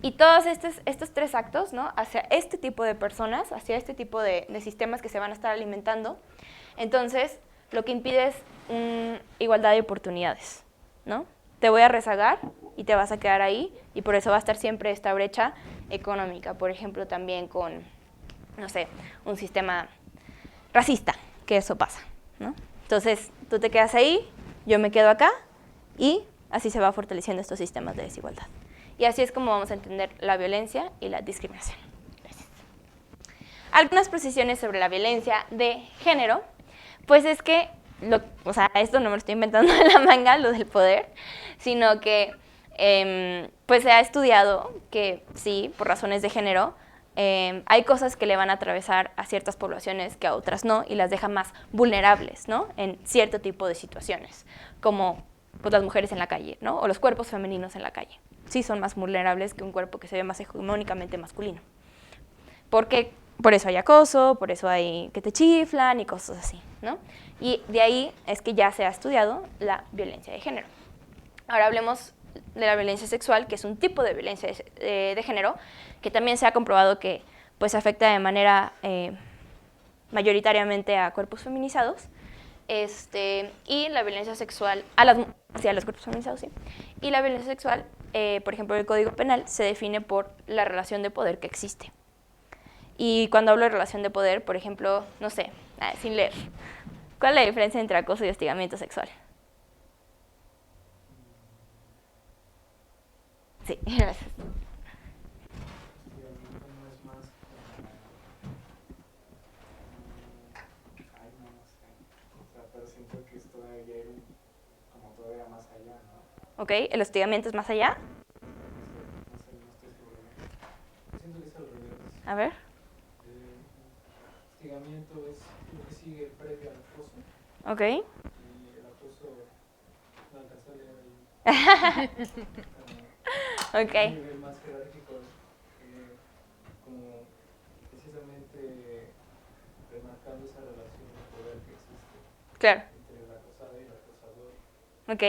Y todos estos tres actos, ¿no? Hacia este tipo de personas, hacia este tipo de sistemas que se van a estar alimentando, entonces lo que impide es igualdad de oportunidades, ¿no? Te voy a rezagar y te vas a quedar ahí, y por eso va a estar siempre esta brecha económica. Por ejemplo, también con, no sé, un sistema racista, que eso pasa, ¿no? Entonces, tú te quedas ahí, yo me quedo acá, y así se va fortaleciendo estos sistemas de desigualdad. Y así es como vamos a entender la violencia y la discriminación. Gracias. Algunas precisiones sobre la violencia de género, pues es que, esto no me lo estoy inventando de la manga, lo del poder, sino que pues se ha estudiado que sí, por razones de género, hay cosas que le van a atravesar a ciertas poblaciones que a otras no, y las deja más vulnerables, ¿no? En cierto tipo de situaciones, como pues, las mujeres en la calle, ¿no? O los cuerpos femeninos en la calle. Sí son más vulnerables que un cuerpo que se ve más hegemónicamente masculino. Porque por eso hay acoso, por eso hay que te chiflan y cosas así, ¿no? Y de ahí es que ya se ha estudiado la violencia de género. Ahora hablemos de la violencia sexual, que es un tipo de violencia de género, que también se ha comprobado que pues, afecta de manera mayoritariamente a cuerpos feminizados, y la violencia sexual a los cuerpos feminizados, sí. Y la violencia sexual, por ejemplo, el Código Penal se define por la relación de poder que existe. Y cuando hablo de relación de poder, por ejemplo, no sé, sin leer, ¿cuál es la diferencia entre acoso y hostigamiento sexual? Sí, gracias. No es más ay, no sé. O sea, pero siento que esto debería ir como todavía más allá, ¿no? Ok, ¿el hostigamiento es más allá? No estoy seguro. Yo siento que es al revés. A ver. Hostigamiento es lo que sigue previo al acoso. Ok. Y el acoso no alcanza a leer ahí. Ok. Un nivel más jerárquico, como precisamente remarcando esa relación de poder que existe Claro. entre el acosado y el acosador. Ok.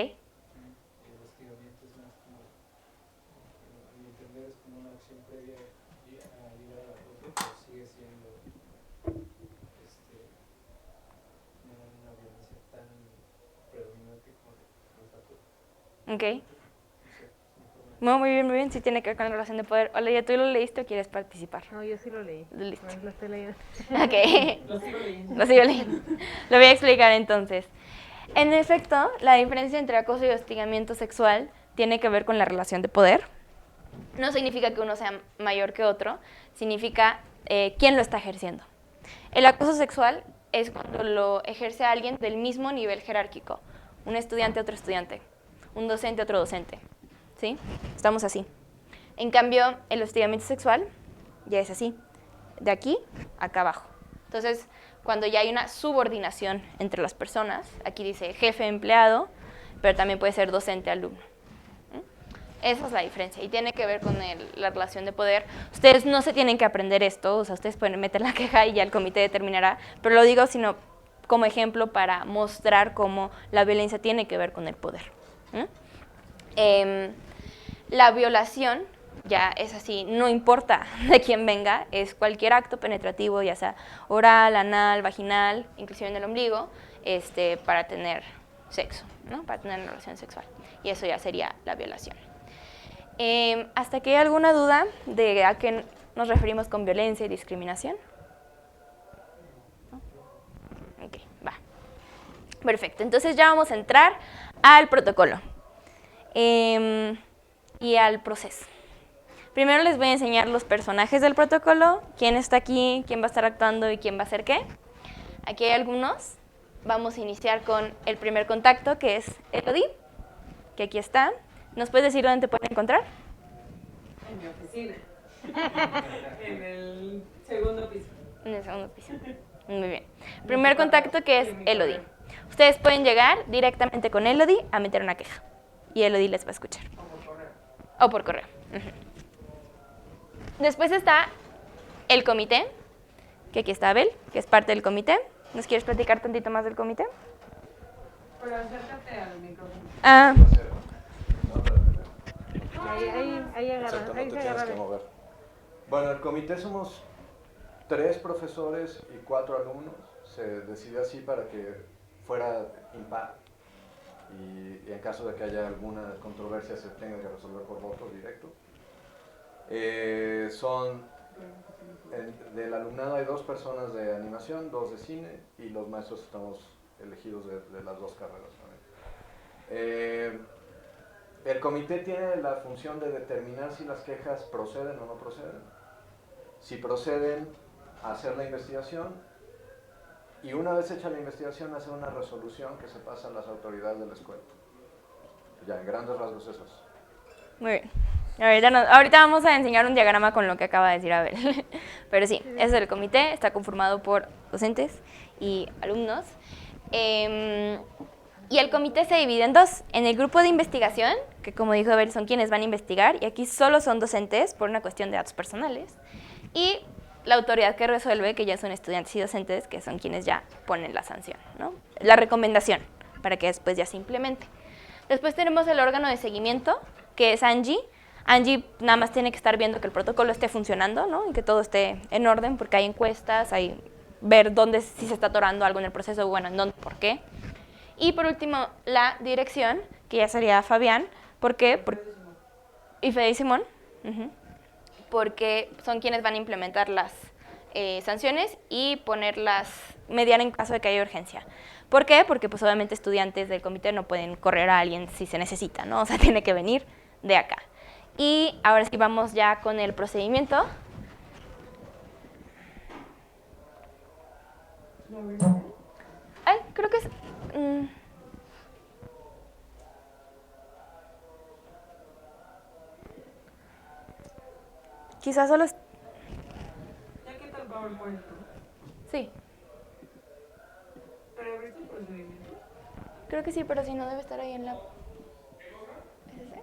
El hostigamiento es más como, a mi entender, es como una acción previa a llegar al acoso, pero sigue siendo Ok. No, muy bien, sí tiene que ver con la relación de poder. Hola, ¿ya tú lo leíste o quieres participar? No, yo sí lo leí. Listo. Lo estoy leyendo. Ok. Lo sigo leyendo. Lo sigo leyendo. Lo voy a explicar entonces. En efecto, la diferencia entre acoso y hostigamiento sexual tiene que ver con la relación de poder. No significa que uno sea mayor que otro, significa quién lo está ejerciendo. El acoso sexual es cuando lo ejerce alguien del mismo nivel jerárquico, un estudiante a otro estudiante, un docente a otro docente, ¿sí? Estamos así. En cambio, el hostigamiento sexual ya es así, de aquí a acá abajo. Entonces, cuando ya hay una subordinación entre las personas, aquí dice jefe-empleado, pero también puede ser docente-alumno. Esa es la diferencia y tiene que ver con la relación de poder. Ustedes no se tienen que aprender esto, o sea, ustedes pueden meter la queja y ya el comité determinará, pero lo digo sino como ejemplo para mostrar cómo la violencia tiene que ver con el poder. La violación ya es así, no importa de quién venga, es cualquier acto penetrativo, ya sea oral, anal, vaginal, inclusive en el ombligo, para tener sexo, ¿no? Para tener una relación sexual. Y eso ya sería la violación. ¿Hasta aquí hay alguna duda de a qué nos referimos con violencia y discriminación? ¿No? Ok, va. Perfecto, entonces ya vamos a entrar al protocolo y al proceso. Primero les voy a enseñar los personajes del protocolo, quién está aquí, quién va a estar actuando y quién va a hacer qué. Aquí hay algunos. Vamos a iniciar con el primer contacto, que es Elodie, que aquí está. ¿Nos puedes decir dónde te pueden encontrar? En mi oficina. En el segundo piso. En el segundo piso. Muy bien. Primer contacto, que es Elodie. Ustedes pueden llegar directamente con Elodie a meter una queja. Y Elodie les va a escuchar. O por correo. O por correo. Después está el comité, que aquí está Abel, que es parte del comité. ¿Nos quieres platicar tantito más del comité? Pero acércate al micrófono. Ah, Ahí Exacto, no ahí te se tienes agarra. que mover. Bueno, el comité somos 3 profesores y 4 alumnos. Se decidió así para que fuera impar y en caso de que haya alguna controversia se tenga que resolver por voto directo. Del alumnado hay 2 personas de animación, 2 de cine y los maestros estamos elegidos de las 2 carreras también. El comité tiene la función de determinar si las quejas proceden o no proceden. Si proceden, hacer la investigación y una vez hecha la investigación hacer una resolución que se pasa a las autoridades de la escuela. Ya, en grandes rasgos esos. muy bien. Ahorita vamos a enseñar un diagrama con lo que acaba de decir Abel. Pero sí, ese es el comité, está conformado por docentes y alumnos. Y el comité se divide en 2. En el grupo de investigación, que como dijo Abel, son quienes van a investigar, y aquí solo son docentes por una cuestión de datos personales. Y la autoridad que resuelve, que ya son estudiantes y docentes, que son quienes ya ponen la sanción, ¿no? La recomendación, para que después ya se implemente. Después tenemos el órgano de seguimiento, que es Angie. Angie nada más tiene que estar viendo que el protocolo esté funcionando, ¿no? Y que todo esté en orden, porque hay encuestas, hay ver dónde, si se está atorando algo en el proceso, bueno, en dónde, por qué. Y por último, la dirección, que ya sería Fabián. ¿Por qué? Y Fede y Simón. Porque son quienes van a implementar las sanciones y mediar en caso de que haya urgencia. ¿Por qué? Porque pues obviamente estudiantes del comité no pueden correr a alguien si se necesita, ¿no? O sea, tiene que venir de acá. Y ahora sí vamos ya con el procedimiento. Ay, creo que es... quizás solo... Ya quita el PowerPoint, ¿no? Sí, Pero abriste el procedimiento. creo que sí, pero si no debe estar ahí en la... ¿Es ese?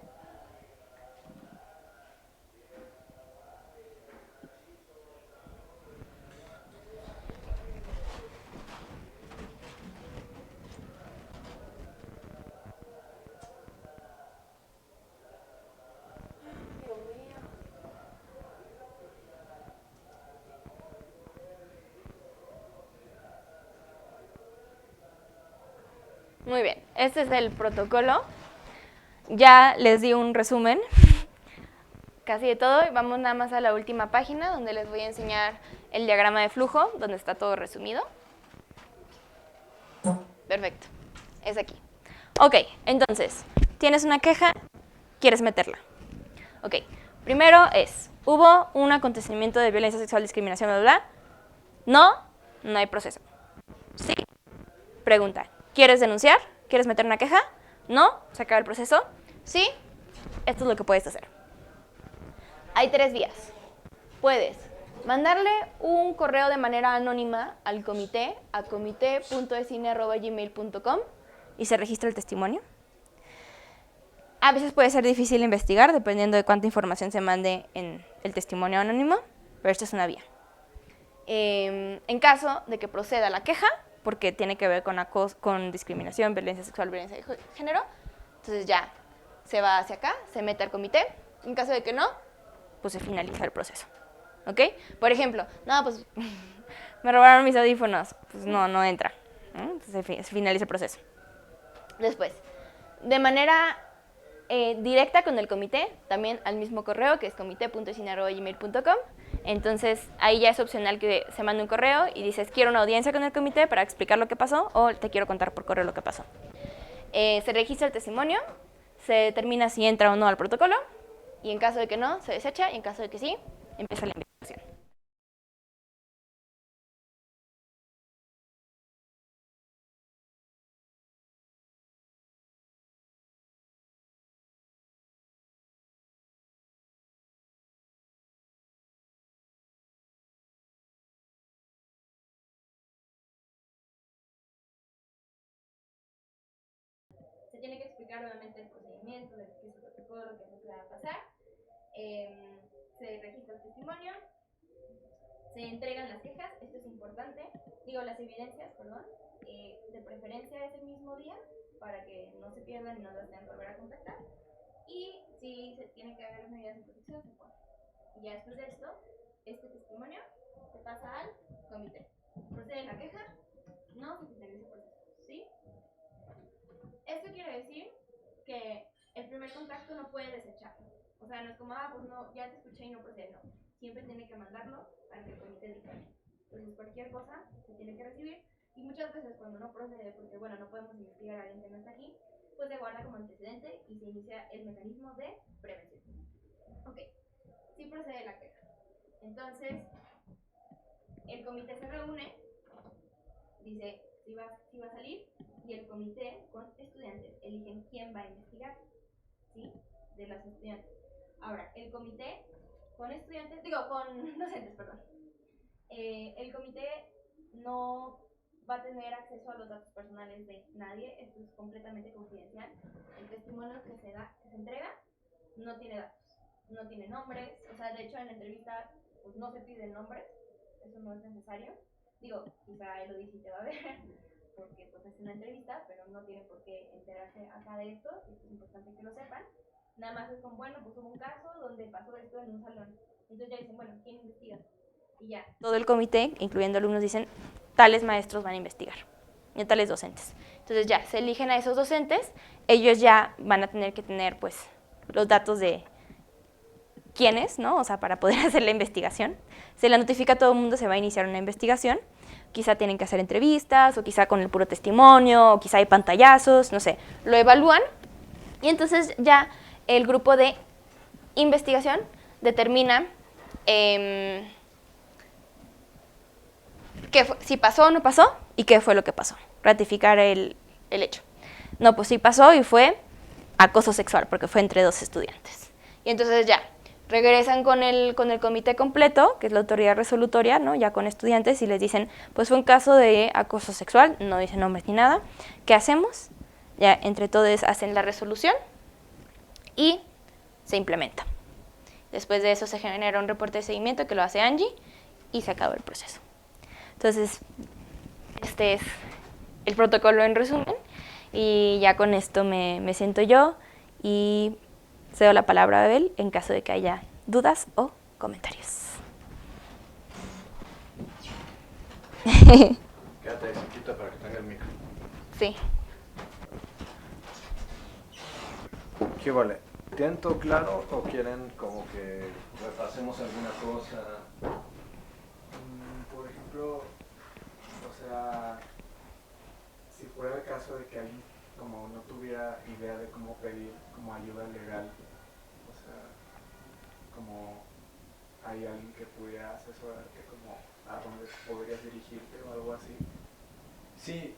Muy bien, este es el protocolo. ya les di un resumen casi de todo. Vamos nada más a la última página donde les voy a enseñar el diagrama de flujo, donde está todo resumido. Perfecto, es aquí. Ok, entonces, tienes una queja, quieres meterla. Ok, primero ¿hubo un acontecimiento de violencia sexual, discriminación, bla, bla, bla? No, no hay proceso. Sí. Pregunta, ¿quieres denunciar? ¿Quieres meter una queja? No, se acaba el proceso. Sí, esto es lo que puedes hacer. Hay 3 vías. Puedes mandarle un correo de manera anónima al comité, a comité.escine@gmail.com, y se registra el testimonio. A veces puede ser difícil investigar, dependiendo de cuánta información se mande en el testimonio anónimo, pero esta es una vía. En caso de que proceda la queja, porque tiene que ver con discriminación, violencia sexual, violencia de género, entonces ya se va hacia acá, se mete al comité. En caso de que no, pues se finaliza el proceso. ¿Ok? Por ejemplo, no, pues me robaron mis audífonos, pues no entra. Entonces se finaliza el proceso. Después, de manera directa con el comité, también al mismo correo, que es comité.escine@gmail.com. Entonces, ahí ya es opcional que se mande un correo y dices, quiero una audiencia con el comité para explicar lo que pasó, o te quiero contar por correo lo que pasó. Se registra el testimonio, se determina si entra o no al protocolo, y en caso de que no, se desecha, y en caso de que sí, empieza la investigación. Se tiene que explicar obviamente el procedimiento, de qué es el protocolo, qué es lo que va a pasar. Se registra el testimonio, se entregan las quejas, esto es importante, las evidencias, perdón, de preferencia ese mismo día, para que no se pierdan y no las tengan que volver a contactar. Y si se tienen que haber medidas de protección, se pone. Y ya después de esto, este testimonio se pasa al comité. Procede la queja, no se finaliza el proceso, ¿sí? Esto quiere decir que el primer contacto no puede desecharlo. O sea, no es como, pues no, ya te escuché y no procede, no. Siempre tiene que mandarlo para que el comité dictamine. Entonces, cualquier cosa se tiene que recibir. Y muchas veces cuando no procede, porque bueno, no podemos investigar a alguien que no está aquí, pues se guarda como antecedente y se inicia el mecanismo de prevención. Ok, sí procede la queja. Entonces, el comité se reúne, dice si va a salir, y el comité con estudiantes eligen quién va a investigar, ¿sí? De los estudiantes. Ahora, el comité con estudiantes, con docentes, perdón. El comité no va a tener acceso a los datos personales de nadie, esto es completamente confidencial. El testimonio que se entrega, no tiene datos, no tiene nombres, o sea, de hecho en la entrevista pues, no se piden nombres, eso no es necesario. Quizá él lo dice y te va a ver, porque pues es una entrevista, pero no tiene por qué enterarse acá de esto, y es importante que lo sepan. Nada más es como, bueno, pues hubo un caso donde pasó esto en un salón. Entonces ya dicen, bueno, ¿quién investiga? Y ya, todo el comité, incluyendo alumnos, dicen, tales maestros van a investigar, y tales docentes. Entonces ya, se eligen a esos docentes, ellos ya van a tener que tener, pues, los datos de quiénes, ¿no? O sea, para poder hacer la investigación. Se la notifica a todo el mundo, se va a iniciar una investigación. Quizá tienen que hacer entrevistas, o quizá con el puro testimonio, o quizá hay pantallazos, no sé. Lo evalúan, y entonces ya el grupo de investigación determina si pasó o no pasó, y qué fue lo que pasó. Ratificar el hecho. No, pues sí pasó y fue acoso sexual, porque fue entre 2 estudiantes. Y entonces ya, regresan con el comité completo, que es la autoridad resolutoria, ¿no? Ya con estudiantes, y les dicen, pues fue un caso de acoso sexual, no dicen nombres ni nada. ¿Qué hacemos? Ya entre todos hacen la resolución y se implementa. Después de eso se genera un reporte de seguimiento que lo hace Angie y se acaba el proceso. Entonces, este es el protocolo en resumen, y ya con esto me siento yo y cedo la palabra a Abel en caso de que haya dudas o comentarios. Quédate cerquita para que tenga el micro. Sí. ¿Qué vale? ¿Tienen todo claro o quieren como que repasemos alguna cosa? Por ejemplo, o sea, si fuera el caso de que alguien como no tuviera idea de cómo pedir como ayuda legal, o sea, como hay alguien que pudiera asesorarte como a dónde podrías dirigirte o algo así. Sí,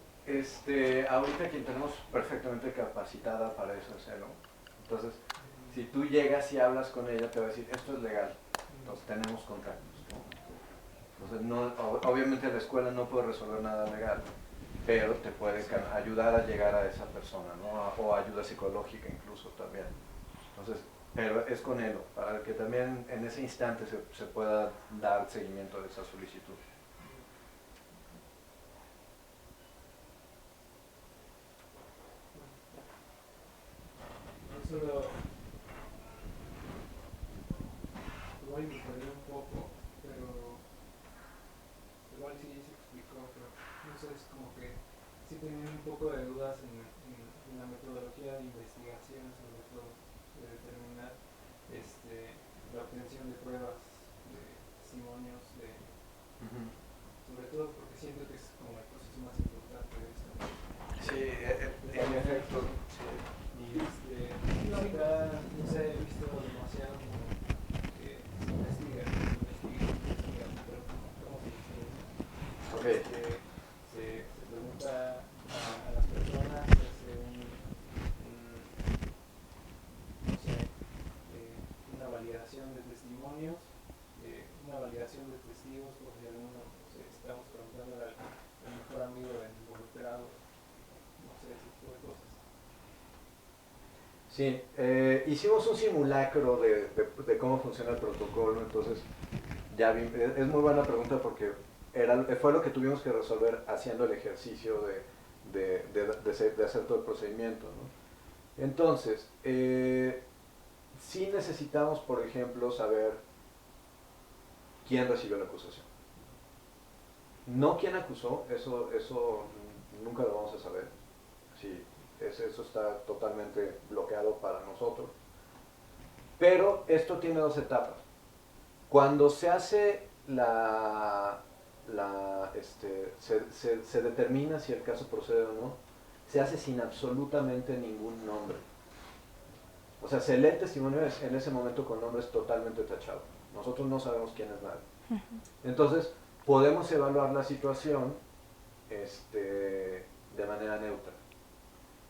ahorita quien tenemos perfectamente capacitada para eso es Elo. Entonces, si tú llegas y hablas con ella, te va a decir, esto es legal, entonces tenemos contactos, ¿no? Entonces, obviamente la escuela no puede resolver nada legal, pero te puede ayudar a llegar a esa persona, ¿no? O ayuda psicológica incluso también. Entonces, pero es con Elo, para que también en ese instante se pueda dar seguimiento de esa solicitud. Solo igual me perdí un poco, pero igual sí se explicó, pero no sé, es como que sí tenía un poco de dudas en la metodología de investigación, sobre todo de determinar la obtención de pruebas, de testimonios, sobre todo porque siento que es como el proceso más importante de esto. Sí, en efecto. Sí. Y no sé, he visto demasiado como que se investiga, pero ¿cómo se investiga? Okay. Se pregunta a las personas, se hace no sé, una validación de testimonios, una validación de testigos, por si alguno, no sé, estamos preguntando al mejor amigo del involucrado, no sé, ese tipo de cosas. Sí, hicimos un simulacro de cómo funciona el protocolo, entonces es muy buena pregunta porque fue lo que tuvimos que resolver haciendo el ejercicio de hacer todo el procedimiento, ¿no? Entonces, sí necesitamos, por ejemplo, saber quién recibió la acusación. No quién acusó, eso nunca lo vamos a saber. Sí. Eso está totalmente bloqueado para nosotros. Pero esto tiene dos etapas. Cuando se hace se determina si el caso procede o no, se hace sin absolutamente ningún nombre. O sea, se lee el testimonio en ese momento con nombres totalmente tachados. Nosotros no sabemos quién es nadie. Entonces, podemos evaluar la situación de manera neutra.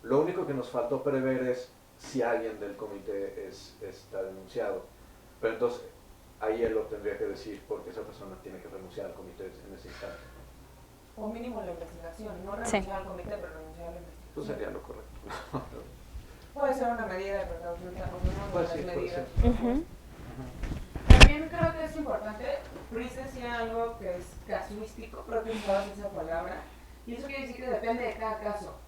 Lo único que nos faltó prever es si alguien del comité está denunciado. Pero entonces ahí él lo tendría que decir porque esa persona tiene que renunciar al comité en ese instante. O mínimo la investigación, no renunciar al comité, pero renunciar a la investigación. Eso sería lo correcto. Puede ser una medida de precaución, o una de las medidas. También creo que es importante, Pris decía algo que es casuístico, creo que usabas esa palabra, y eso quiere decir que depende de cada caso.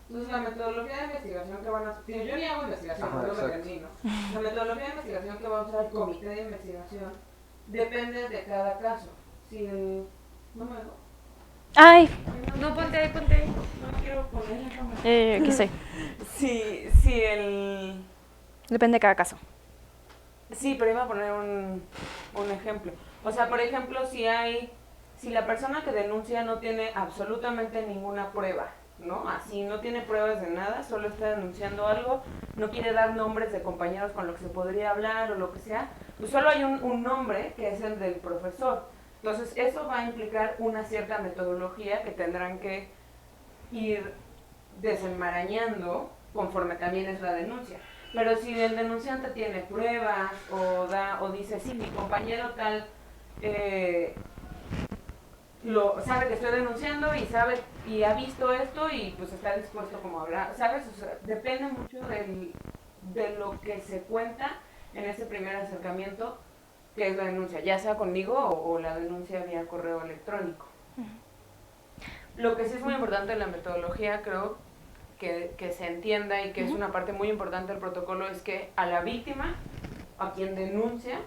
Entonces la metodología de investigación que van a usar, yo ni hago investigación, no me termino. La metodología de investigación que va a usar el comité de investigación depende de cada caso. Si el... ¿No me dejo? ¡Ay! No, ponte ahí. No quiero poner la cámara. Aquí estoy. Si el... Depende de cada caso. Sí, pero iba a poner un ejemplo. O sea, por ejemplo, si la persona que denuncia no tiene absolutamente ninguna prueba, ¿no? Así no tiene pruebas de nada, solo está denunciando algo, no quiere dar nombres de compañeros con los que se podría hablar o lo que sea, pues solo hay un nombre que es el del profesor. Entonces eso va a implicar una cierta metodología que tendrán que ir desenmarañando conforme también es la denuncia. Pero si el denunciante tiene pruebas o dice, sí, mi compañero tal sabe que estoy denunciando y sabe y ha visto esto y pues está dispuesto como a hablar, ¿sabes? O sea, depende mucho de lo que se cuenta en ese primer acercamiento, que es la denuncia, ya sea conmigo o la denuncia vía correo electrónico. Lo que sí es muy importante en la metodología, creo que se entienda y que es una parte muy importante del protocolo, es que a la víctima, a quien denuncia,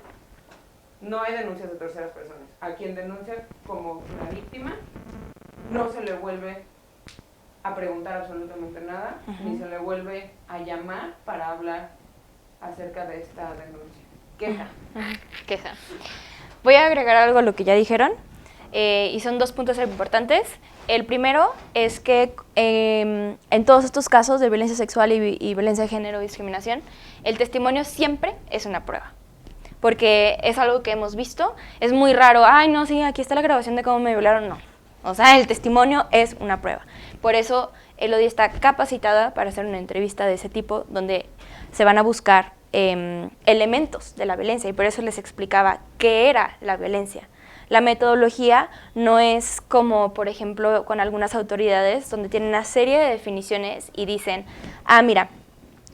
no hay denuncias de terceras personas. A quien denuncia como la víctima, no se le vuelve a preguntar absolutamente nada, ni se le vuelve a llamar para hablar acerca de esta denuncia. Queja. Queja. Voy a agregar algo a lo que ya dijeron, y son 2 puntos importantes. El primero es que en todos estos casos de violencia sexual y violencia de género y discriminación, el testimonio siempre es una prueba, porque es algo que hemos visto. Es muy raro, ay no, sí, aquí está la grabación de cómo me violaron, no. O sea, el testimonio es una prueba. Por eso Elodie está capacitada para hacer una entrevista de ese tipo, donde se van a buscar elementos de la violencia, y por eso les explicaba qué era la violencia. La metodología no es como, por ejemplo, con algunas autoridades, donde tienen una serie de definiciones y dicen, ah, mira,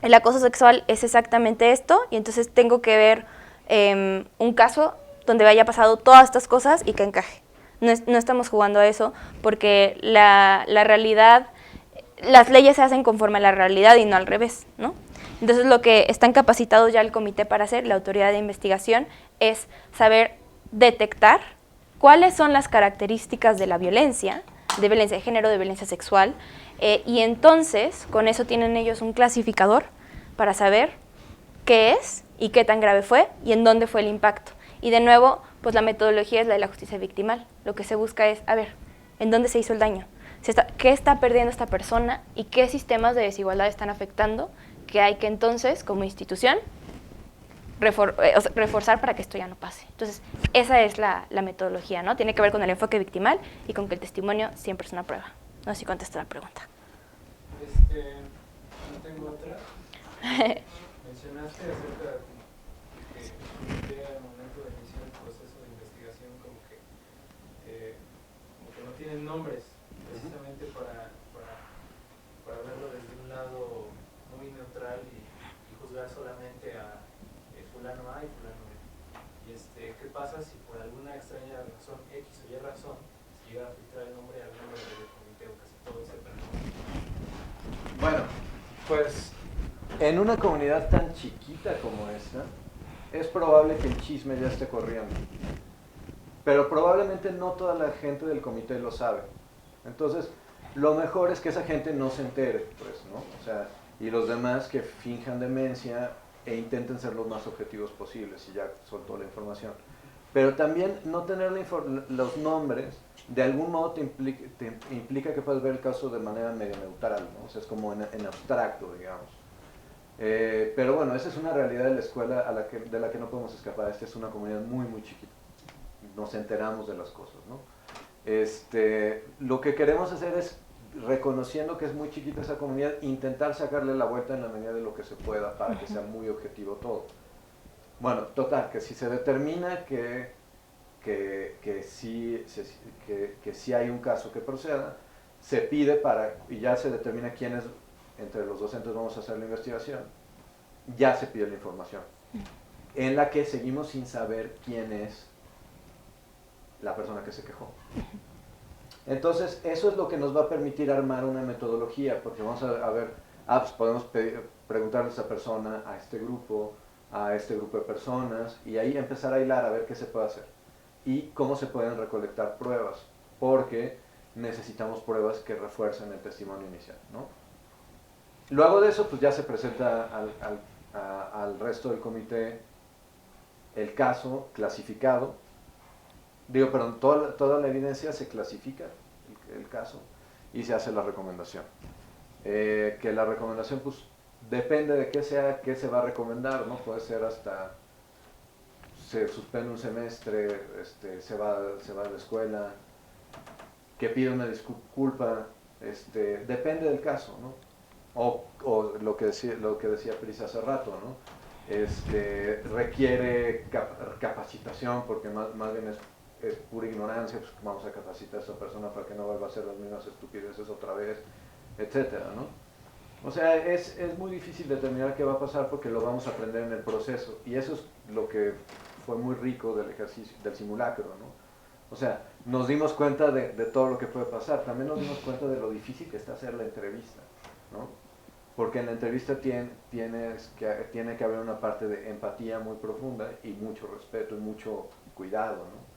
el acoso sexual es exactamente esto, y entonces tengo que ver un caso donde haya pasado todas estas cosas y que encaje. No estamos jugando a eso, porque la realidad, las leyes se hacen conforme a la realidad y no al revés, ¿no? Entonces, lo que están capacitados ya el comité para hacer, la autoridad de investigación, es saber detectar cuáles son las características de la violencia de género, de violencia sexual, y entonces, con eso tienen ellos un clasificador para saber qué es y qué tan grave fue y en dónde fue el impacto. Y de nuevo, pues la metodología es la de la justicia victimal. Lo que se busca es, a ver, ¿en dónde se hizo el daño? ¿Qué está perdiendo esta persona y qué sistemas de desigualdad están afectando? Que hay que entonces, como institución, reforzar para que esto ya no pase. Entonces, esa es la metodología, ¿no? Tiene que ver con el enfoque victimal y con que el testimonio siempre es una prueba. No sé si contesta la pregunta. No tengo otra. Mencionaste acerca de que al momento de iniciar el proceso de investigación como que no tienen nombres, precisamente para verlo desde un lado muy neutral y juzgar solamente a fulano A y fulano B. Y ¿qué pasa si por alguna extraña razón, X o Y razón, se llega a filtrar el nombre a algún miembro del comité o casi todo ese perfil? Bueno, pues en una comunidad tan chiquita como esta, es probable que el chisme ya esté corriendo. Pero probablemente no toda la gente del comité lo sabe. Entonces, lo mejor es que esa gente no se entere, pues, ¿no? O sea, y los demás que finjan demencia e intenten ser los más objetivos posibles, y ya soltó la información. Pero también no tener los nombres, de algún modo te implica que puedes ver el caso de manera medio neutral, ¿no? O sea, es como en abstracto, digamos. Pero bueno, esa es una realidad de la escuela de la que no podemos escapar. Esta es una comunidad muy, muy chiquita. Nos enteramos de las cosas, ¿no? Lo que queremos hacer es, reconociendo que es muy chiquita esa comunidad, intentar sacarle la vuelta en la medida de lo que se pueda para que sea muy objetivo todo. Bueno, total, que si se determina que sí hay un caso que proceda, se pide y ya se determina quiénes entre los docentes vamos a hacer la investigación, ya se pide la información, en la que seguimos sin saber quién es la persona que se quejó. Entonces, eso es lo que nos va a permitir armar una metodología, porque vamos a ver, pues podemos preguntarle a esa persona, a este grupo de personas, y ahí empezar a hilar a ver qué se puede hacer y cómo se pueden recolectar pruebas, porque necesitamos pruebas que refuercen el testimonio inicial, ¿no? Luego de eso, pues ya se presenta al resto del comité el caso clasificado. Toda la evidencia se clasifica, el caso, y se hace la recomendación. Que la recomendación, pues, depende de qué se va a recomendar, ¿no? Puede ser hasta se suspende un semestre, se va de la escuela, que pide una disculpa, depende del caso, ¿no? O lo que decía Pris hace rato, ¿no? Requiere capacitación, porque más bien es pura ignorancia, pues vamos a capacitar a esa persona para que no vuelva a hacer las mismas estupideces otra vez, etcétera, ¿no? O sea, es muy difícil determinar qué va a pasar porque lo vamos a aprender en el proceso, y eso es lo que fue muy rico del ejercicio, del simulacro, ¿no? O sea, nos dimos cuenta de todo lo que puede pasar, también nos dimos cuenta de lo difícil que está hacer la entrevista, ¿no? Porque en la entrevista tiene que haber una parte de empatía muy profunda y mucho respeto y mucho cuidado, ¿no?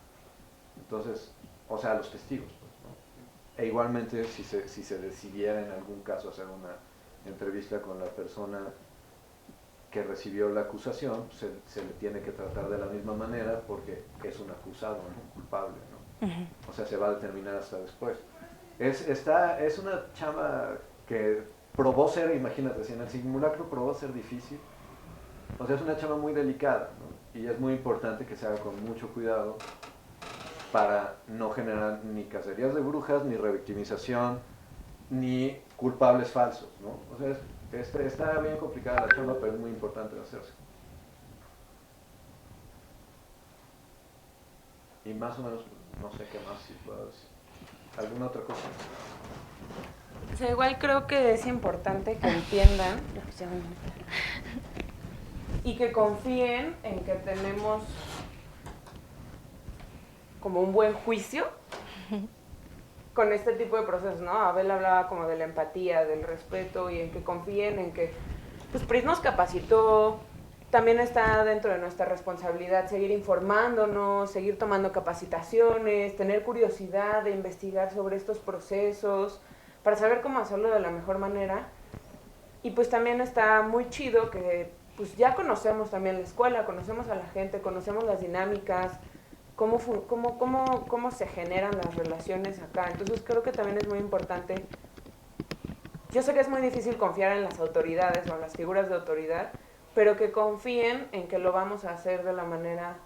Entonces, o sea, los testigos, pues, ¿no? E igualmente, si se decidiera en algún caso hacer una entrevista con la persona que recibió la acusación, se le tiene que tratar de la misma manera porque es un acusado, ¿no? Un culpable, ¿no? O sea, se va a determinar hasta después. Es una chamba que probó ser, imagínate, si en el simulacro probó ser difícil, o sea, es una chamba muy delicada, ¿no? Y es muy importante que se haga con mucho cuidado para no generar ni cacerías de brujas, ni revictimización, ni culpables falsos, ¿no? O sea, está bien complicada la chamba, pero es muy importante hacerse. Y más o menos, no sé qué más, si puedo decir. ¿Alguna otra cosa? O sea, igual creo que es importante que entiendan y que confíen en que tenemos como un buen juicio con este tipo de procesos, ¿no? Abel hablaba como de la empatía, del respeto y en que confíen en que pues PRIS nos capacitó. También está dentro de nuestra responsabilidad seguir informándonos, seguir tomando capacitaciones, tener curiosidad de investigar sobre estos procesos para saber cómo hacerlo de la mejor manera. Y pues también está muy chido que pues ya conocemos también la escuela, conocemos a la gente, conocemos las dinámicas, cómo se generan las relaciones acá. Entonces creo que también es muy importante. Yo sé que es muy difícil confiar en las autoridades o en las figuras de autoridad, pero que confíen en que lo vamos a hacer de la manera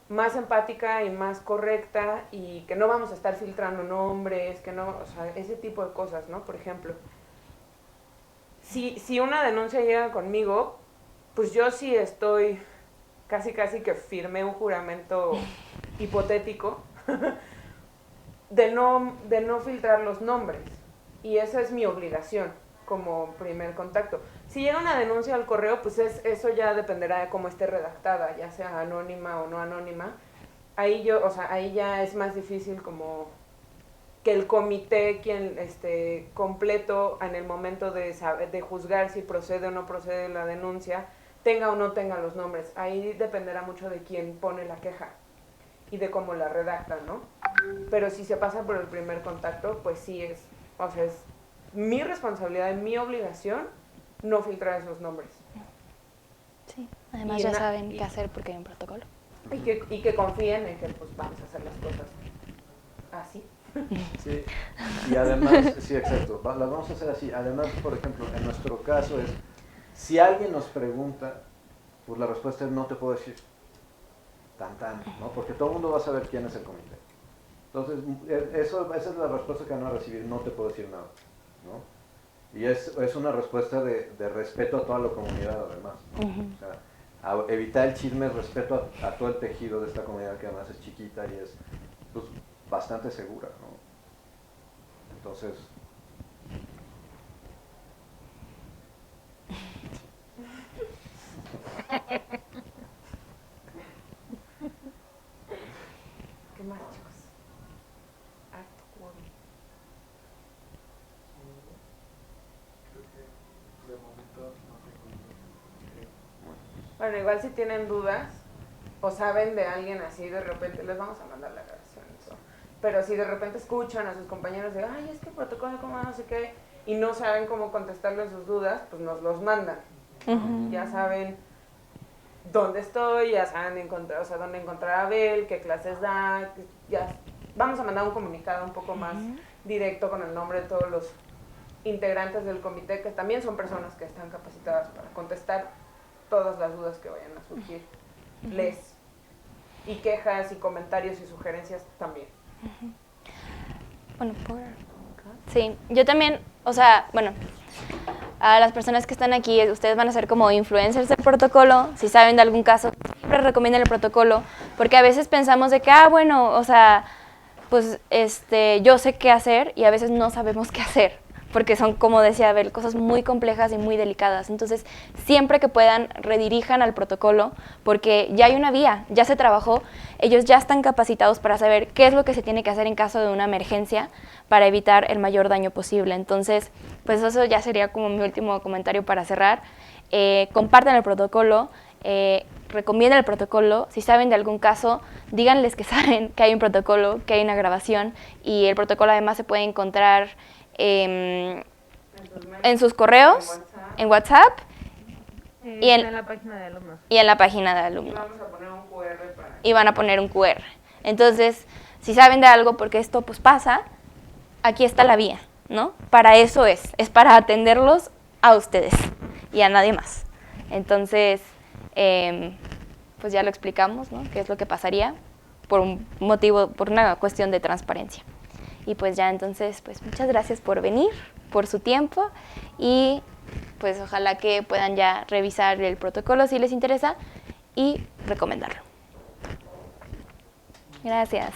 más empática y más correcta y que no vamos a estar filtrando nombres, que no, o sea, ese tipo de cosas, ¿no? Por ejemplo, si una denuncia llega conmigo, pues yo sí estoy casi que firmé un juramento hipotético de no filtrar los nombres, y esa es mi obligación como primer contacto. Si llega una denuncia al correo, pues eso ya dependerá de cómo esté redactada, ya sea anónima o no anónima. Ahí ya es más difícil como que el comité quien completo en el momento de juzgar si procede o no procede la denuncia, tenga o no tenga los nombres. Ahí dependerá mucho de quién pone la queja y de cómo la redacta, ¿no? Pero si se pasa por el primer contacto, pues sí es mi responsabilidad y mi obligación no filtrar esos nombres. Sí, además ya saben qué hacer porque hay un protocolo. Y que confíen en que pues vamos a hacer las cosas así. Sí, y además, sí, exacto, las vamos a hacer así. Además, por ejemplo, en nuestro caso es, si alguien nos pregunta, pues la respuesta es no te puedo decir, ¿no? Porque todo el mundo va a saber quién es el comité. Entonces, esa es la respuesta que van a recibir, no te puedo decir nada, ¿no? Y es una respuesta de respeto a toda la comunidad, además, ¿no? O sea, a evitar el chisme, respeto a todo el tejido de esta comunidad que además es chiquita y es pues, bastante segura, ¿no? Entonces... ¿Qué más, chicos? Harto quórum. Creo que de momento no tengo. Bueno, igual si tienen dudas o saben de alguien así, de repente les vamos a mandar la grabación. Eso. Pero si de repente escuchan a sus compañeros de, ay, es que el protocolo, como no sé qué, y no saben cómo contestarles sus dudas, pues nos los mandan. Ya saben dónde estoy, ya saben dónde encontrar a Abel, qué clases da, ya vamos a mandar un comunicado un poco más directo con el nombre de todos los integrantes del comité, que también son personas que están capacitadas para contestar todas las dudas que vayan a surgir. Y quejas y comentarios y sugerencias también. Bueno, sí, yo también, o sea, bueno, a las personas que están aquí, ustedes van a ser como influencers del protocolo. Si saben de algún caso, siempre recomienden el protocolo, porque a veces pensamos de que, bueno, o sea, pues yo sé qué hacer y a veces no sabemos qué hacer, porque son, como decía Abel, cosas muy complejas y muy delicadas. Entonces, siempre que puedan, redirijan al protocolo, porque ya hay una vía, ya se trabajó, ellos ya están capacitados para saber qué es lo que se tiene que hacer en caso de una emergencia para evitar el mayor daño posible. Entonces, pues eso ya sería como mi último comentario para cerrar. Compartan el protocolo, recomienden el protocolo. Si saben de algún caso, díganles que saben que hay un protocolo, que hay una grabación, y el protocolo además se puede encontrar en sus correos, en WhatsApp, Y está en la página de alumnos. y en la página de Y alumnos. vamos a poner un QR para... Y van a poner un QR. Entonces, si saben de algo, porque esto pues pasa, aquí está la vía, ¿no? Para eso es para atenderlos a ustedes y a nadie más. Entonces, pues ya lo explicamos, ¿no? ¿Qué es lo que pasaría? Por un motivo, por una cuestión de transparencia. Y pues ya entonces, pues muchas gracias por venir, por su tiempo y pues ojalá que puedan ya revisar el protocolo si les interesa y recomendarlo. Gracias.